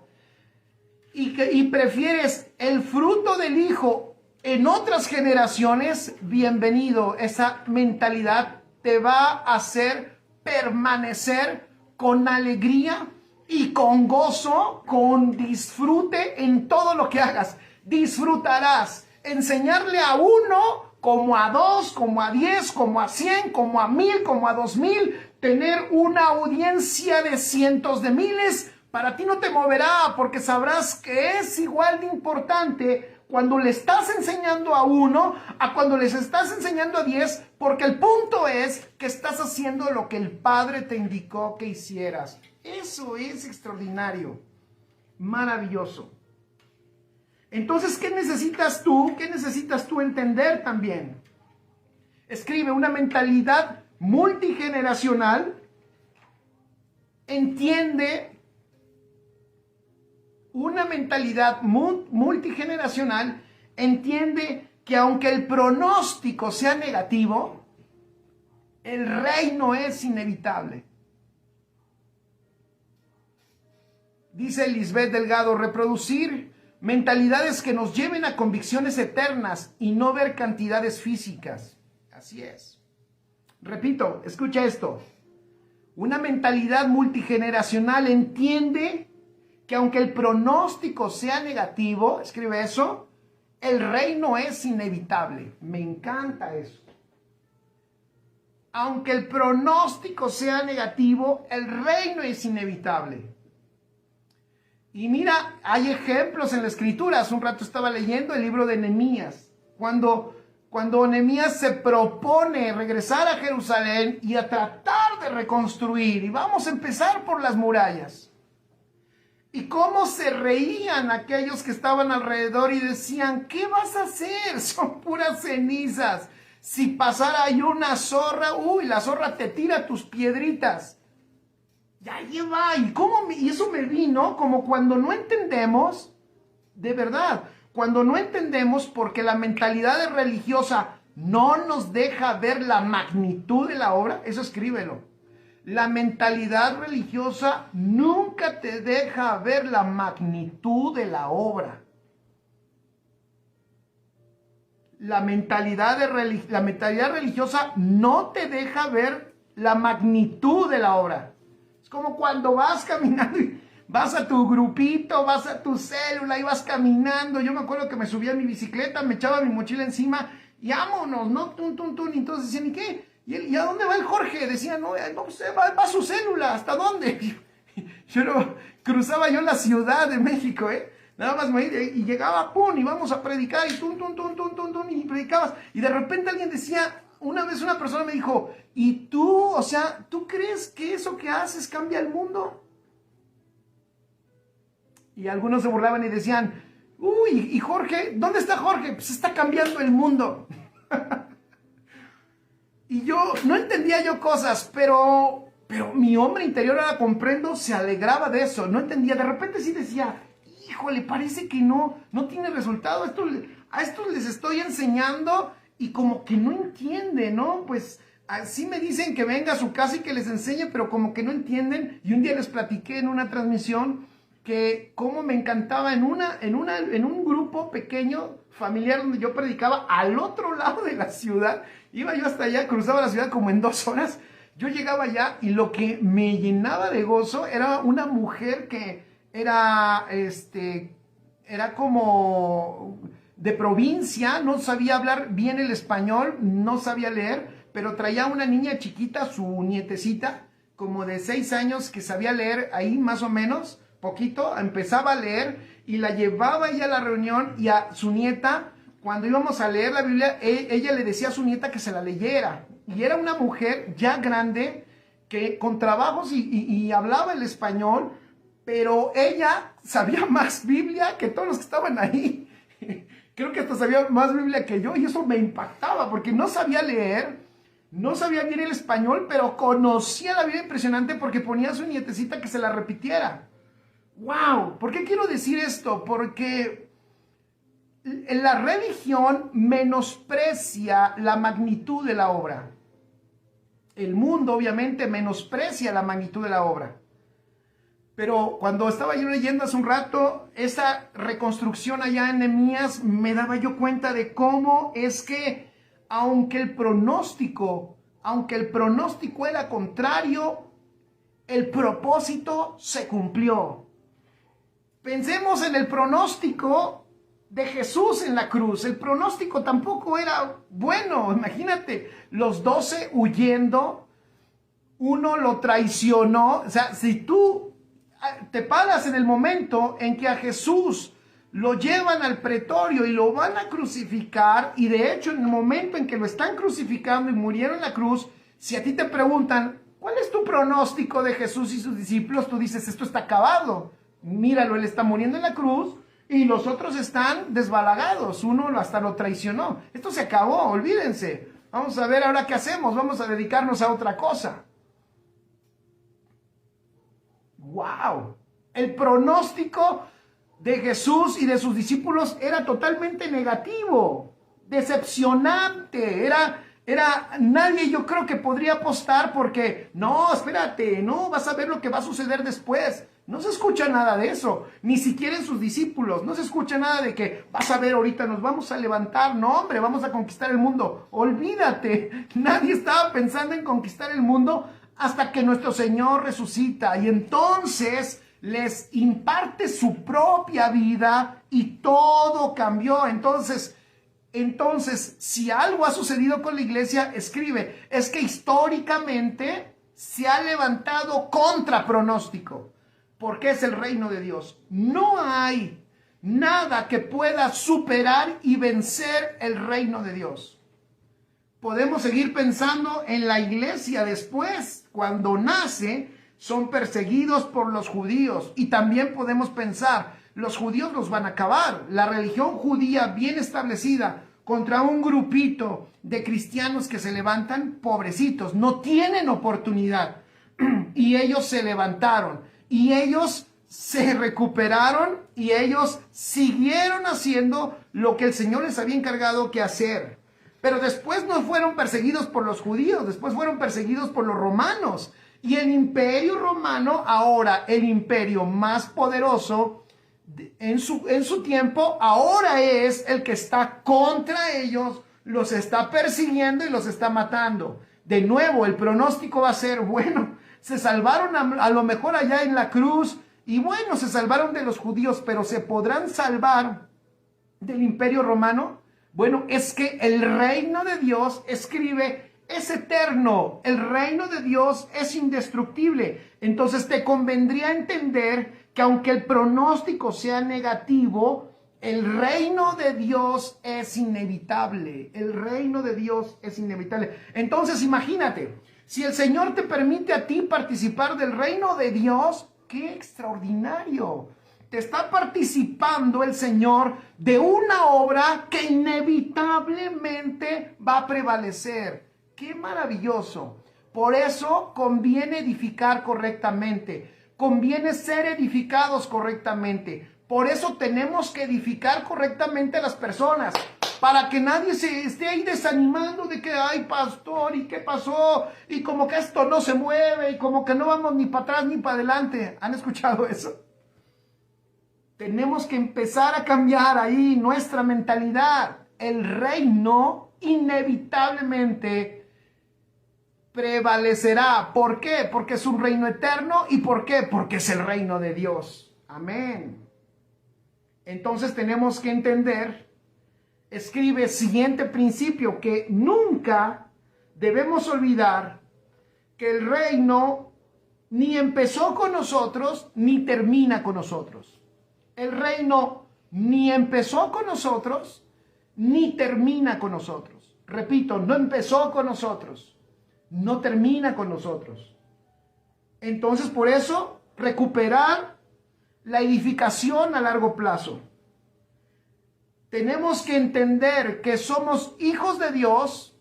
y prefieres el fruto del Hijo En otras generaciones, bienvenido, esa mentalidad te va a hacer permanecer con alegría y con gozo, con disfrute en todo lo que hagas. Disfrutarás enseñarle a uno como a dos, como a 10, como a 100, como a 1000, como a 2000, tener una audiencia de cientos de miles. Para ti no te moverá, porque sabrás que es igual de importante cuando le estás enseñando a uno a cuando les estás enseñando a 10, porque el punto es que estás haciendo lo que el Padre te indicó que hicieras. Eso es extraordinario, maravilloso. Entonces, ¿qué necesitas tú? ¿Qué necesitas tú entender también? Escribe: una mentalidad multigeneracional entiende. Una mentalidad multigeneracional entiende que aunque el pronóstico sea negativo, el reino es inevitable. Dice Lisbeth Delgado: reproducir mentalidades que nos lleven a convicciones eternas y no ver cantidades físicas. Así es. Repito, escucha esto. Una mentalidad multigeneracional entiende que aunque el pronóstico sea negativo, escribe eso, el reino es inevitable. Me encanta eso. Aunque el pronóstico sea negativo, el reino es inevitable. Y mira, hay ejemplos en la Escritura. Hace un rato estaba leyendo el libro de Nehemías. Cuando Nehemías se propone regresar a Jerusalén y a tratar de reconstruir. Y vamos a empezar por las murallas. Y cómo se reían aquellos que estaban alrededor y decían: ¿qué vas a hacer? Son puras cenizas. Si pasara ahí una zorra, la zorra te tira tus piedritas. Y ahí va. Y eso me vino como cuando no entendemos, de verdad, cuando no entendemos porque la mentalidad religiosa no nos deja ver la magnitud de la obra. Eso escríbelo. La mentalidad religiosa nunca te deja ver la magnitud de la obra. La mentalidad religiosa no te deja ver la magnitud de la obra. Es como cuando vas caminando y vas a tu grupito, vas a tu célula y vas caminando. Yo me acuerdo que me subía a mi bicicleta, me echaba mi mochila encima y vámonos, ¿no? Tun, tun, tun. Y entonces decían: ¿y qué? ¿Y a dónde va el Jorge? Decía: no, pues va a su célula. ¿Hasta dónde? Cruzaba yo la Ciudad de México, nada más y llegaba, pum, y vamos a predicar, y tun, tun, tun, tun, tun, tun, y predicabas. Y de repente alguien decía, una vez una persona me dijo: ¿y tú, o sea, tú crees que eso que haces cambia el mundo? Y algunos se burlaban y decían: uy, ¿y Jorge? ¿Dónde está Jorge? Pues está cambiando el mundo. Y yo no entendía cosas, pero mi hombre interior, ahora comprendo, se alegraba de eso. No entendía, de repente sí decía: híjole, parece que no tiene resultado. A estos les estoy enseñando y como que no entiende, ¿no? Pues así me dicen que venga a su casa y que les enseñe, pero como que no entienden. Y un día les platiqué en una transmisión que cómo me encantaba en un grupo pequeño familiar donde yo predicaba al otro lado de la ciudad. Iba yo hasta allá, cruzaba la ciudad como en 2 horas. Yo llegaba allá y lo que me llenaba de gozo era una mujer que era como de provincia, no sabía hablar bien el español, no sabía leer, pero traía una niña chiquita, su nietecita, como de 6 años, que sabía leer ahí más o menos, poquito, empezaba a leer y la llevaba ella a la reunión, y a su nieta, cuando íbamos a leer la Biblia, ella le decía a su nieta que se la leyera. Y era una mujer ya grande, que con trabajos y hablaba el español, pero ella sabía más Biblia que todos los que estaban ahí. Creo que hasta sabía más Biblia que yo, y eso me impactaba, porque no sabía leer, no sabía bien el español, pero conocía la Biblia impresionante porque ponía a su nietecita que se la repitiera. ¡Wow! ¿Por qué quiero decir esto? Porque la religión menosprecia la magnitud de la obra. El mundo obviamente menosprecia la magnitud de la obra. Pero cuando estaba yo leyendo hace un rato, esa reconstrucción allá en Nehemías, me daba yo cuenta de cómo es que, aunque el pronóstico era contrario, el propósito se cumplió. Pensemos en el pronóstico de Jesús en la cruz. El pronóstico tampoco era bueno. Imagínate, los 12 huyendo, uno lo traicionó. O sea, si tú te paras en el momento en que a Jesús lo llevan al pretorio y lo van a crucificar, y de hecho en el momento en que lo están crucificando y murieron en la cruz, si a ti te preguntan, ¿cuál es tu pronóstico de Jesús y sus discípulos? Tú dices, esto está acabado. Míralo, él está muriendo en la cruz y los otros están desbalagados. Uno hasta lo traicionó. Esto se acabó, olvídense. Vamos a ver ahora qué hacemos. Vamos a dedicarnos a otra cosa. ¡Wow! El pronóstico de Jesús y de sus discípulos era totalmente negativo, decepcionante. Nadie, yo creo, que podría apostar porque, no, espérate, no, vas a ver lo que va a suceder después. No se escucha nada de eso, ni siquiera en sus discípulos. No se escucha nada de que, vas a ver, ahorita nos vamos a levantar. No, hombre, vamos a conquistar el mundo. Olvídate, nadie estaba pensando en conquistar el mundo hasta que nuestro Señor resucita. Y entonces les imparte su propia vida y todo cambió. Entonces, si algo ha sucedido con la iglesia, escribe, es que históricamente se ha levantado contra pronóstico, porque es el reino de Dios. No hay nada que pueda superar y vencer el reino de Dios. Podemos seguir pensando en la iglesia después, cuando nace, son perseguidos por los judíos, y también podemos pensar, los judíos los van a acabar. La religión judía bien establecida contra un grupito de cristianos que se levantan, pobrecitos, no tienen oportunidad. Y ellos se levantaron, y ellos se recuperaron, y ellos siguieron haciendo lo que el Señor les había encargado que hacer. Pero después no fueron perseguidos por los judíos, después fueron perseguidos por los romanos. Y el imperio romano, ahora el imperio más poderoso en su tiempo, ahora es el que está contra ellos, los está persiguiendo y los está matando. De nuevo, el pronóstico va a ser, bueno, se salvaron a lo mejor allá en la cruz, y bueno, se salvaron de los judíos, pero ¿se podrán salvar del imperio romano? Bueno, es que el reino de Dios, escribe, es eterno. El reino de Dios es indestructible. Entonces te convendría entender que aunque el pronóstico sea negativo, el reino de Dios es inevitable. El reino de Dios es inevitable. Entonces imagínate, si el Señor te permite a ti participar del reino de Dios, ¡qué extraordinario! Te está participando el Señor de una obra que inevitablemente va a prevalecer. ¡Qué maravilloso! Por eso conviene edificar correctamente. Conviene ser edificados correctamente. Por eso tenemos que edificar correctamente a las personas. Para que nadie se esté ahí desanimando de que, ay, pastor, ¿y qué pasó? Y como que esto no se mueve, y como que no vamos ni para atrás ni para adelante. ¿Han escuchado eso? Tenemos que empezar a cambiar ahí nuestra mentalidad. El reino inevitablemente prevalecerá. ¿Por qué? Porque es un reino eterno. ¿Y por qué? Porque es el reino de Dios. Amén. Entonces tenemos que entender, escribe siguiente principio, que nunca debemos olvidar que el reino ni empezó con nosotros ni termina con nosotros. El reino ni empezó con nosotros ni termina con nosotros. Repito, no empezó con nosotros, no termina con nosotros. Entonces, por eso, recuperar la edificación a largo plazo. Tenemos que entender que somos hijos de Dios.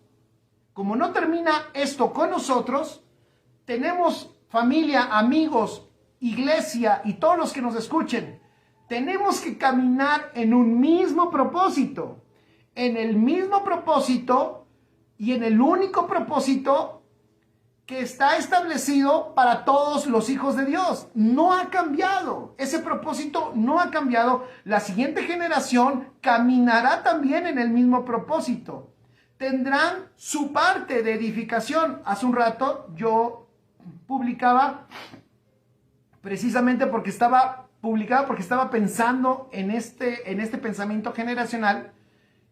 Como no termina esto con nosotros, tenemos familia, amigos, iglesia y todos los que nos escuchen. Tenemos que caminar en un mismo propósito. En el mismo propósito y en el único propósito que está establecido para todos los hijos de Dios. No ha cambiado. Ese propósito no ha cambiado. La siguiente generación caminará también en el mismo propósito. Tendrán su parte de edificación. Hace un rato yo publicaba, precisamente porque estaba pensando en este pensamiento generacional,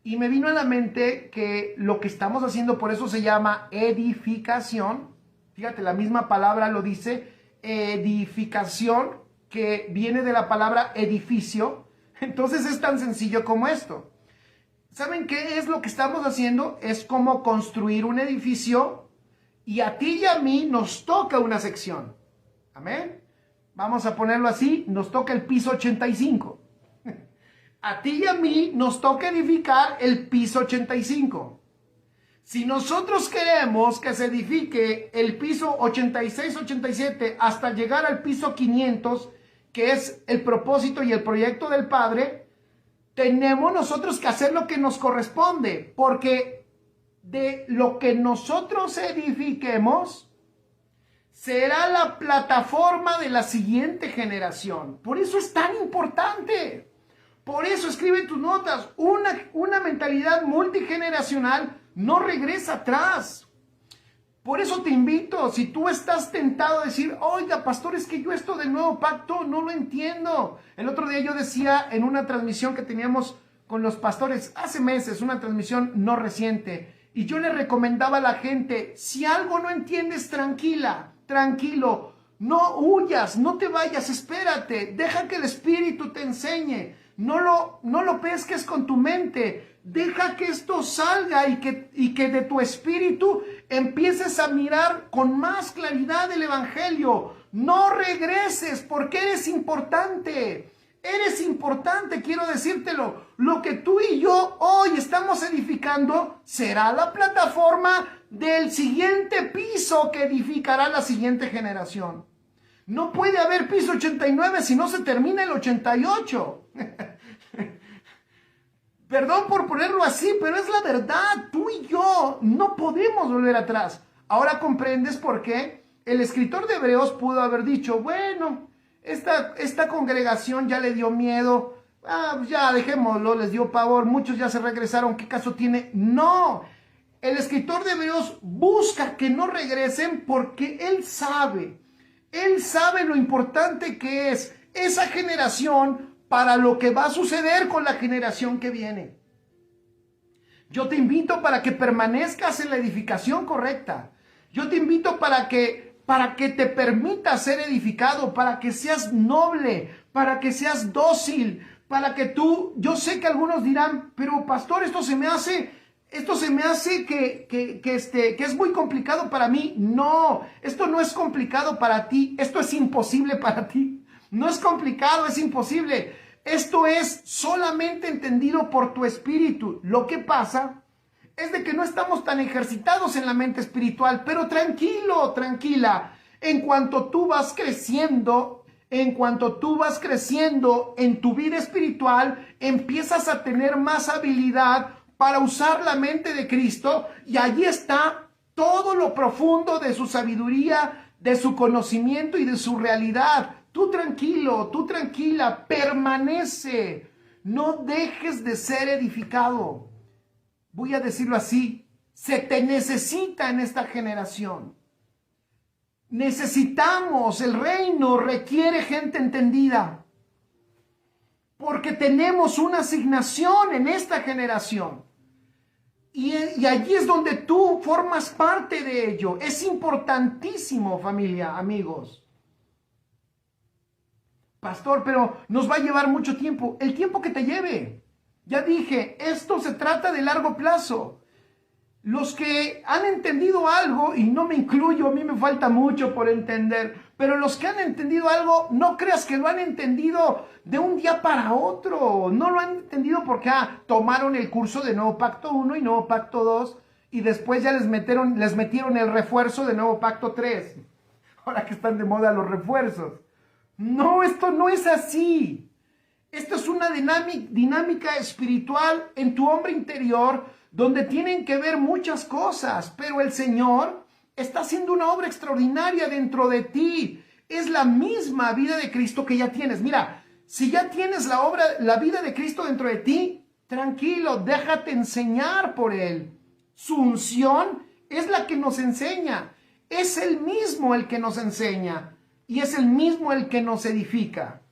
y me vino a la mente que lo que estamos haciendo, por eso se llama edificación. Fíjate, la misma palabra lo dice, edificación, que viene de la palabra edificio. Entonces es tan sencillo como esto. ¿Saben qué es lo que estamos haciendo? Es como construir un edificio, y a ti y a mí nos toca una sección. Amén. Vamos a ponerlo así, nos toca el piso 85. A ti y a mí nos toca edificar el piso 85. Si nosotros queremos que se edifique el piso 86, 87 hasta llegar al piso 500, que es el propósito y el proyecto del Padre, tenemos nosotros que hacer lo que nos corresponde, porque de lo que nosotros edifiquemos será la plataforma de la siguiente generación. Por eso es tan importante. Por eso escribe en tus notas, una mentalidad multigeneracional no regresa atrás. Por eso te invito, si tú estás tentado a decir, oiga, pastor, es que yo esto del nuevo pacto no lo entiendo. El otro día yo decía en una transmisión que teníamos con los pastores hace meses, una transmisión no reciente, y yo le recomendaba a la gente, si algo no entiendes, tranquilo, no huyas, no te vayas, espérate, deja que el Espíritu te enseñe. No lo pesques con tu mente. Deja que esto salga y que de tu espíritu empieces a mirar con más claridad el Evangelio. No regreses, porque eres importante. Eres importante, quiero decírtelo. Lo que tú y yo hoy estamos edificando será la plataforma del siguiente piso que edificará la siguiente generación. No puede haber piso 89 si no se termina el 88. Perdón por ponerlo así, pero es la verdad. Tú y yo no podemos volver atrás. Ahora comprendes por qué el escritor de Hebreos pudo haber dicho, bueno, esta congregación ya le dio miedo, ya dejémoslo, les dio pavor, muchos ya se regresaron, ¿qué caso tiene? No, el escritor de Hebreos busca que no regresen porque él sabe lo importante que es esa generación para lo que va a suceder con la generación que viene. Yo te invito para que permanezcas en la edificación correcta. Yo te invito para que te permitas ser edificado, para que seas noble, para que seas dócil, para que yo sé que algunos dirán, pero pastor, esto se me hace que es muy complicado para mí. No, esto no es complicado para ti, esto es imposible para ti. No es complicado, es imposible. Esto es solamente entendido por tu espíritu. Lo que pasa es de que no estamos tan ejercitados en la mente espiritual, pero tranquilo, tranquila. En cuanto tú vas creciendo en tu vida espiritual, empiezas a tener más habilidad para usar la mente de Cristo, y allí está todo lo profundo de su sabiduría, de su conocimiento y de su realidad. Tú tranquilo, tú tranquila, permanece, no dejes de ser edificado. Voy a decirlo así, se te necesita en esta generación. Necesitamos, el reino requiere gente entendida, porque tenemos una asignación en esta generación. Y allí es donde tú formas parte de ello. Es importantísimo, familia, amigos. Pastor, pero nos va a llevar mucho tiempo. El tiempo que te lleve. Ya dije, esto se trata de largo plazo. Los que han entendido algo, y no me incluyo, a mí me falta mucho por entender, pero los que han entendido algo, no creas que lo han entendido de un día para otro. No lo han entendido porque tomaron el curso de Nuevo Pacto 1 y Nuevo Pacto 2, y después ya les metieron el refuerzo de Nuevo Pacto 3. Ahora que están de moda los refuerzos. No, esto no es así. Esto es una dinámica espiritual en tu hombre interior, donde tienen que ver muchas cosas, pero el Señor está haciendo una obra extraordinaria dentro de ti. Es la misma vida de Cristo que ya tienes. Mira, si ya tienes la vida de Cristo dentro de ti, tranquilo, déjate enseñar por Él. Su unción es la que nos enseña. Es el mismo el que nos enseña y es el mismo el que nos edifica.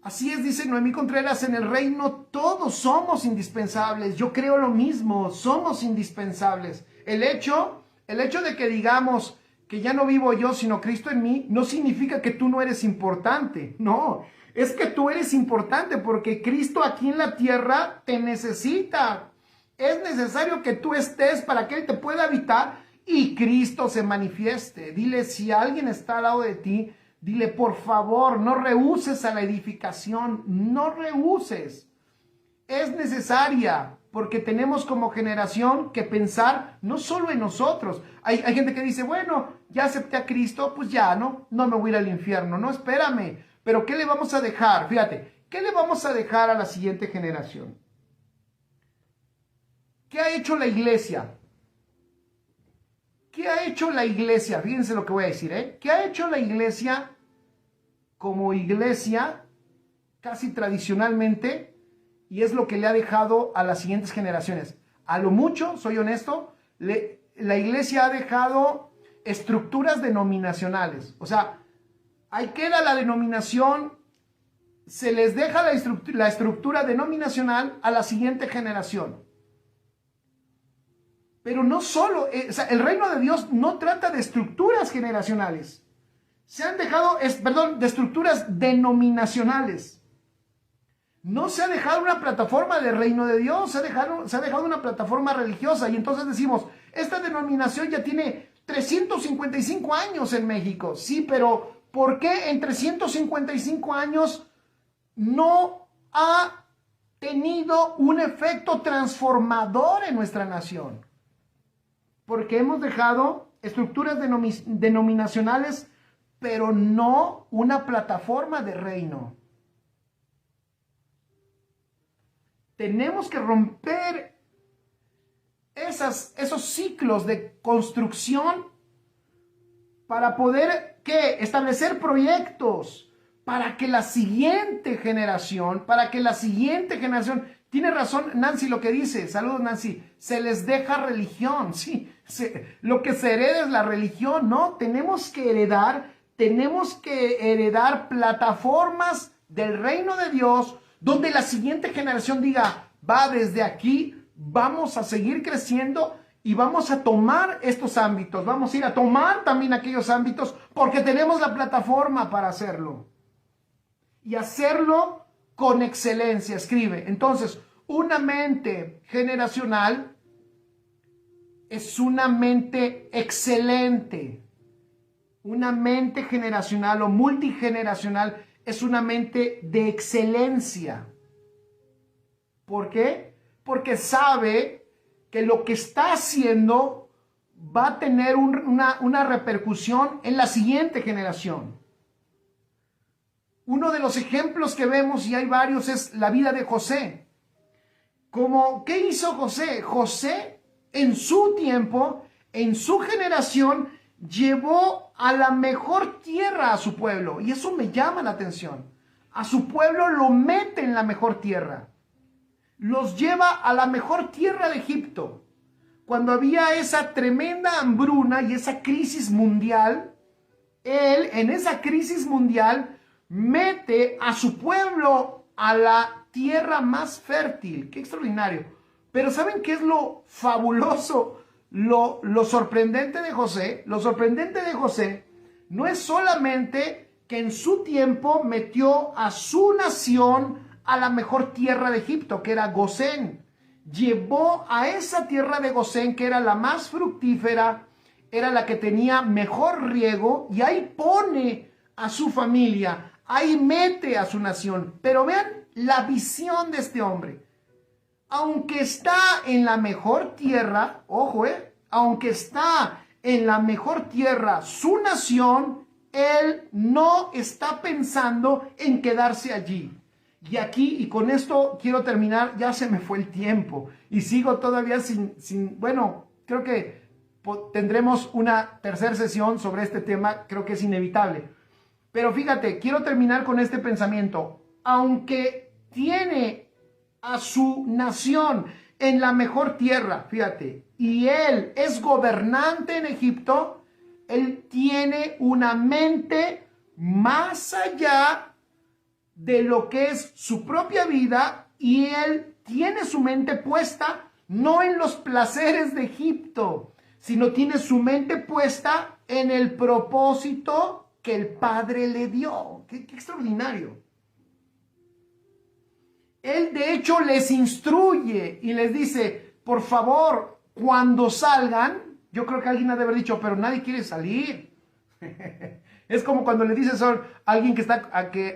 Así es, dice Noemí Contreras, en el reino todos somos indispensables. Yo creo lo mismo, somos indispensables. El hecho de que digamos que ya no vivo yo, sino Cristo en mí, no significa que tú no eres importante. No, es que tú eres importante porque Cristo aquí en la tierra te necesita. Es necesario que tú estés para que Él te pueda habitar y Cristo se manifieste. Dile, si alguien está al lado de ti, dile, por favor, no rehúses a la edificación, no rehúses. Es necesaria, porque tenemos como generación que pensar no solo en nosotros. Hay gente que dice, bueno, ya acepté a Cristo, pues ya, no me voy a ir al infierno. No, espérame, pero ¿qué le vamos a dejar? Fíjate, ¿qué le vamos a dejar a la siguiente generación? ¿Qué ha hecho la iglesia? ¿Qué ha hecho la iglesia? Fíjense lo que voy a decir, ¿eh? ¿Qué ha hecho la iglesia como iglesia casi tradicionalmente? Y es lo que le ha dejado a las siguientes generaciones. A lo mucho, soy honesto, la iglesia ha dejado estructuras denominacionales. O sea, ahí queda la denominación, se les deja la estructura denominacional a la siguiente generación. Pero no solo, el reino de Dios no trata de estructuras generacionales. Se han dejado, de estructuras denominacionales. No se ha dejado una plataforma de reino de Dios, se ha dejado una plataforma religiosa. Y entonces decimos, esta denominación ya tiene 355 años en México. Sí, pero ¿por qué en 355 años no ha tenido un efecto transformador en nuestra nación? Porque hemos dejado estructuras denominacionales, pero no una plataforma de reino. Tenemos que romper esos ciclos de construcción para poder establecer proyectos para que la siguiente generación, tiene razón Nancy lo que dice, saludos Nancy, se les deja religión, sí, lo que se hereda es la religión, no, tenemos que heredar plataformas del reino de Dios, donde la siguiente generación diga, va desde aquí, vamos a seguir creciendo y vamos a tomar estos ámbitos, vamos a ir a tomar también aquellos ámbitos porque tenemos la plataforma para hacerlo. Y hacerlo con excelencia, escribe. Entonces, una mente generacional es una mente excelente. Una mente generacional o multigeneracional es una mente de excelencia. ¿Por qué? Porque sabe que lo que está haciendo va a tener una repercusión en la siguiente generación. Uno de los ejemplos que vemos, y hay varios, es la vida de José. ¿Qué hizo José? José, en su tiempo, en su generación, llevó a la mejor tierra a su pueblo. Y eso me llama la atención. A su pueblo lo mete en la mejor tierra. Los lleva a la mejor tierra de Egipto. Cuando había esa tremenda hambruna y esa crisis mundial, él, en esa crisis mundial, mete a su pueblo a la tierra más fértil. ¡Qué extraordinario! Pero ¿saben qué es lo fabuloso? Lo sorprendente de José. Lo sorprendente de José no es solamente que en su tiempo metió a su nación a la mejor tierra de Egipto, que era Gosén. Llevó a esa tierra de Gosén, que era la más fructífera, era la que tenía mejor riego, y ahí pone a su familia, ahí mete a su nación. Pero vean la visión de este hombre. Aunque está en la mejor tierra, ojo, aunque está en la mejor tierra su nación, él no está pensando en quedarse allí. Y aquí, y con esto quiero terminar, ya se me fue el tiempo y sigo todavía bueno, creo que tendremos una tercera sesión sobre este tema, creo que es inevitable. Pero fíjate, quiero terminar con este pensamiento. Aunque tiene a su nación en la mejor tierra, fíjate, y él es gobernante en Egipto, él tiene una mente más allá de lo que es su propia vida, y él tiene su mente puesta no en los placeres de Egipto, sino tiene su mente puesta en el propósito que el Padre le dio. ¡Qué extraordinario! Él de hecho les instruye y les dice, por favor, cuando salgan, yo creo que alguien ha de haber dicho, pero nadie quiere salir. Es como cuando le dices a alguien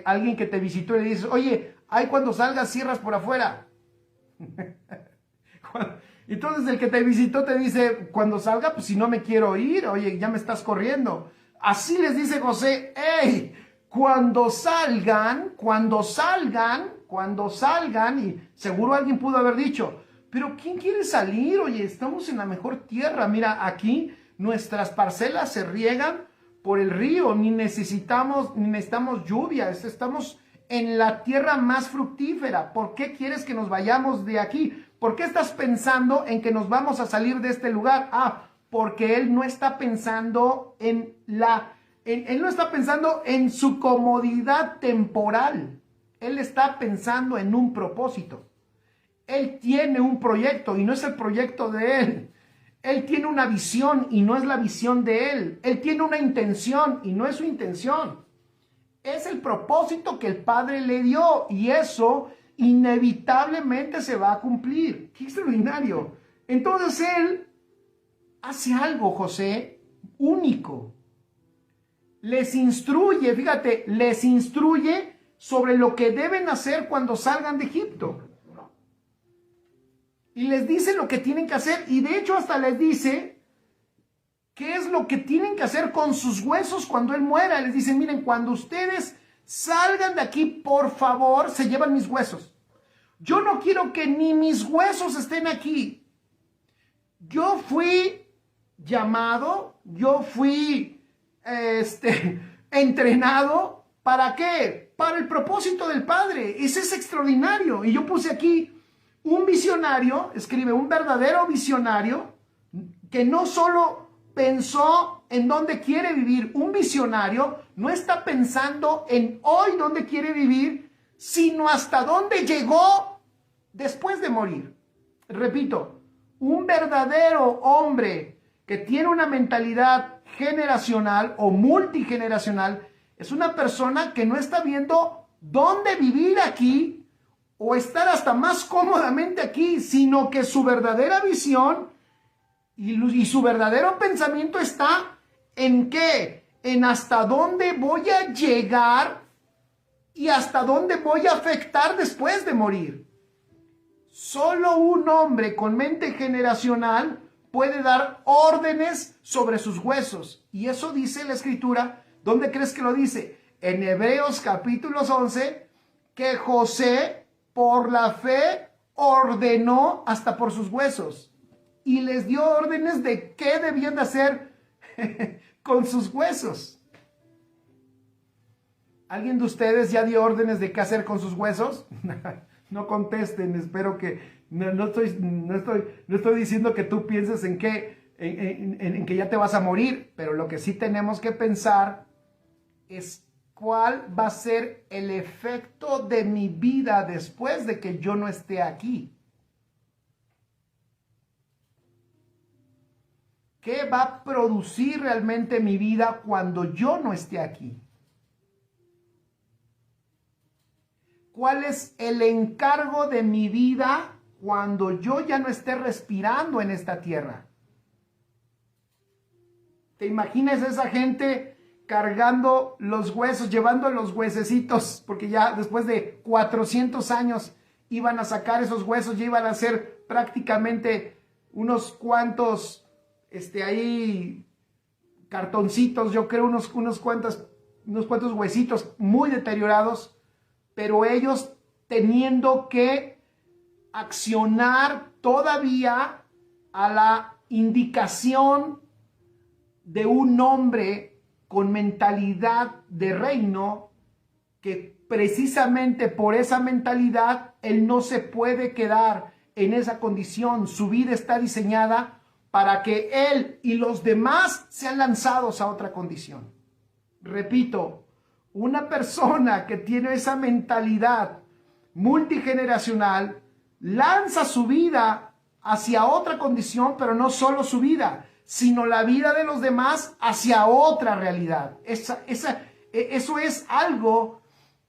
alguien que te visitó y le dices, oye, ahí cuando salgas cierras por afuera. Entonces el que te visitó te dice, cuando salga, pues si no me quiero ir, oye, ya me estás corriendo. Así les dice José, hey, cuando salgan, y seguro alguien pudo haber dicho, pero ¿quién quiere salir? Oye, estamos en la mejor tierra, mira, aquí nuestras parcelas se riegan por el río, ni necesitamos lluvia, estamos en la tierra más fructífera. ¿Por qué quieres que nos vayamos de aquí? ¿Por qué estás pensando en que nos vamos a salir de este lugar? Porque él no está pensando él no está pensando en su comodidad temporal. Él está pensando en un propósito. Él tiene un proyecto y no es el proyecto de él. Él tiene una visión y no es la visión de él. Él tiene una intención y no es su intención. Es el propósito que el Padre le dio y eso inevitablemente se va a cumplir. ¡Qué extraordinario! Entonces él hace algo, José, único. Les instruye, fíjate, les instruye sobre lo que deben hacer cuando salgan de Egipto. Y les dice lo que tienen que hacer y de hecho hasta les dice qué es lo que tienen que hacer con sus huesos cuando él muera. Les dice, miren, cuando ustedes salgan de aquí, por favor, se llevan mis huesos. Yo no quiero que ni mis huesos estén aquí. Yo fui llamado, yo fui entrenado, ¿para qué? Para el propósito del Padre. Ese es extraordinario. Y yo puse aquí un visionario, escribe, un verdadero visionario, que no solo pensó en dónde quiere vivir. Un visionario no está pensando en hoy dónde quiere vivir, sino hasta dónde llegó después de morir. Repito, un verdadero hombre que tiene una mentalidad generacional o multigeneracional es una persona que no está viendo dónde vivir aquí o estar hasta más cómodamente aquí, sino que su verdadera visión y su verdadero pensamiento está en qué, en hasta dónde voy a llegar y hasta dónde voy a afectar después de morir. Solo un hombre con mente generacional puede dar órdenes sobre sus huesos. Y eso dice la Escritura. ¿Dónde crees que lo dice? En Hebreos capítulo 11, que José por la fe ordenó hasta por sus huesos. Y les dio órdenes de qué debían de hacer con sus huesos. ¿Alguien de ustedes ya dio órdenes de qué hacer con sus huesos? No contesten, espero que no estoy diciendo que tú pienses en que ya te vas a morir, pero lo que sí tenemos que pensar es cuál va a ser el efecto de mi vida después de que yo no esté aquí. ¿Qué va a producir realmente mi vida cuando yo no esté aquí? ¿Cuál es el encargo de mi vida cuando yo ya no esté respirando en esta tierra? ¿Te imaginas esa gente cargando los huesos, llevando los huesecitos? Porque ya después de 400 años iban a sacar esos huesos, ya iban a ser prácticamente unos cuantos, ahí cartoncitos, yo creo unos cuantos huesitos muy deteriorados. Pero ellos teniendo que accionar todavía a la indicación de un hombre con mentalidad de reino, que precisamente por esa mentalidad él no se puede quedar en esa condición. Su vida está diseñada para que él y los demás sean lanzados a otra condición. Repito, una persona que tiene esa mentalidad multigeneracional lanza su vida hacia otra condición, pero no solo su vida, sino la vida de los demás hacia otra realidad. Eso es algo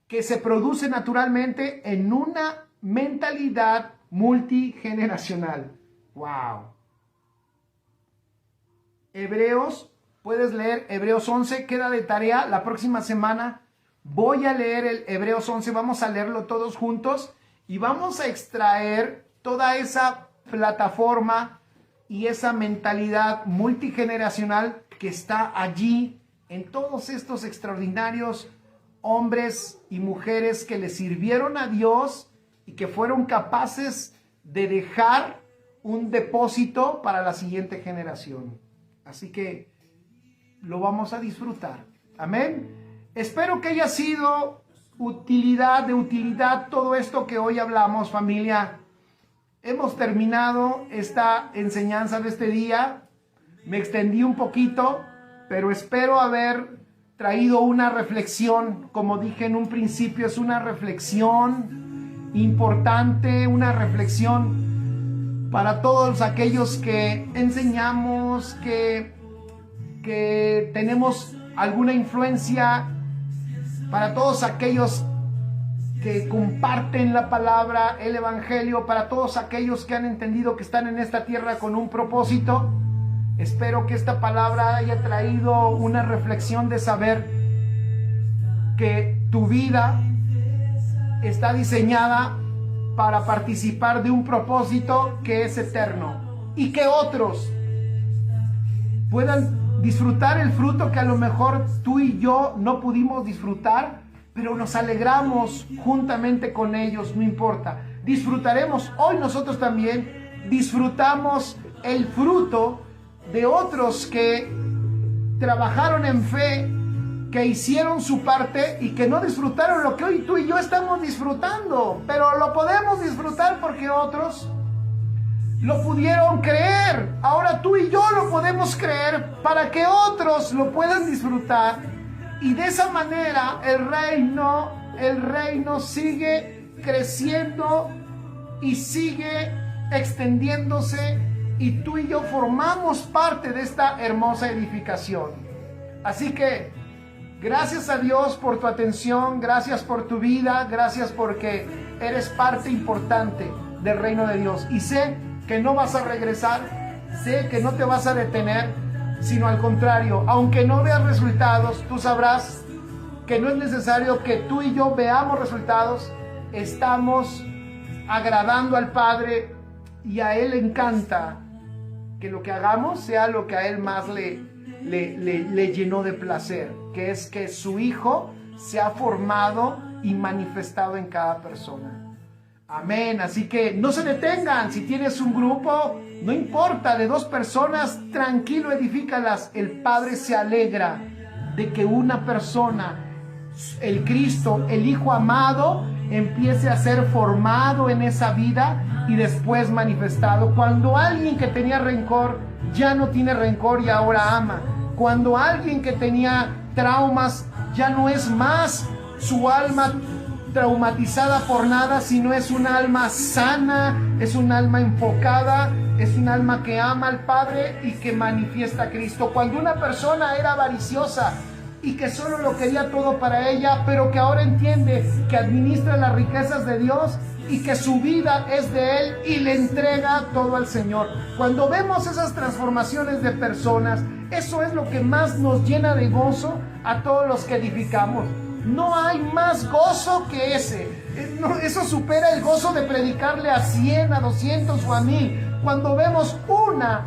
que se produce naturalmente en una mentalidad multigeneracional. ¡Wow! Hebreos, puedes leer Hebreos 11, queda de tarea. La próxima semana voy a leer el Hebreos 11, vamos a leerlo todos juntos y vamos a extraer toda esa plataforma y esa mentalidad multigeneracional que está allí en todos estos extraordinarios hombres y mujeres que le sirvieron a Dios y que fueron capaces de dejar un depósito para la siguiente generación. Así que lo vamos a disfrutar. Amén. Espero que haya sido de utilidad todo esto que hoy hablamos, familia. Hemos terminado esta enseñanza de este día. Me extendí un poquito, pero espero haber traído una reflexión. Como dije en un principio, es una reflexión importante, una reflexión para todos aquellos que enseñamos, que tenemos alguna influencia, para todos aquellos que comparten la palabra, el evangelio, para todos aquellos que han entendido que están en esta tierra con un propósito. Espero que esta palabra haya traído una reflexión de saber que tu vida está diseñada para participar de un propósito que es eterno y que otros puedan disfrutar el fruto que a lo mejor tú y yo no pudimos disfrutar, pero nos alegramos juntamente con ellos, no importa. Disfrutaremos hoy nosotros también, disfrutamos el fruto de otros que trabajaron en fe, que hicieron su parte y que no disfrutaron lo que hoy tú y yo estamos disfrutando, pero lo podemos disfrutar porque otros lo pudieron creer. Ahora tú y yo lo podemos creer para que otros lo puedan disfrutar, y de esa manera el reino sigue creciendo y sigue extendiéndose, y tú y yo formamos parte de esta hermosa edificación. Así que gracias a Dios por tu atención, gracias por tu vida, gracias porque eres parte importante del reino de Dios. Y sé que no vas a regresar, sé que no te vas a detener, sino al contrario, aunque no veas resultados, tú sabrás que no es necesario que tú y yo veamos resultados. Estamos agradando al Padre y a Él le encanta que lo que hagamos sea lo que a Él más le llenó de placer, que es que su Hijo se ha formado y manifestado en cada persona. Amén. Así que no se detengan. Si tienes un grupo, no importa, de 2 personas, tranquilo, edifícalas. El Padre se alegra de que una persona, el Cristo, el Hijo amado, empiece a ser formado en esa vida y después manifestado. Cuando alguien que tenía rencor ya no tiene rencor y ahora ama. Cuando alguien que tenía traumas ya no es más su alma traumatizada por nada, sino es un alma sana, es un alma enfocada, es un alma que ama al Padre y que manifiesta a Cristo. Cuando una persona era avariciosa y que solo lo quería todo para ella, pero que ahora entiende que administra las riquezas de Dios y que su vida es de Él y le entrega todo al Señor. Cuando vemos esas transformaciones de personas, eso es lo que más nos llena de gozo a todos los que edificamos. No hay más gozo que ese. Eso supera el gozo de predicarle a 100, a 200 o a 1000. Cuando vemos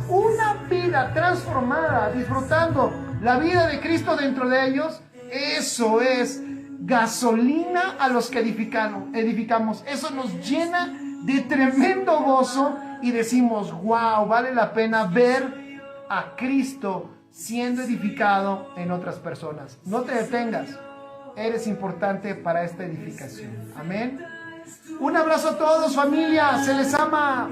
una vida transformada, disfrutando la vida de Cristo dentro de ellos, eso es gasolina a los que edificamos. Eso nos llena de tremendo gozo y decimos, wow, vale la pena ver a Cristo siendo edificado en otras personas. No te detengas, eres importante para esta edificación. Amén. Un abrazo a todos, familia, se les ama.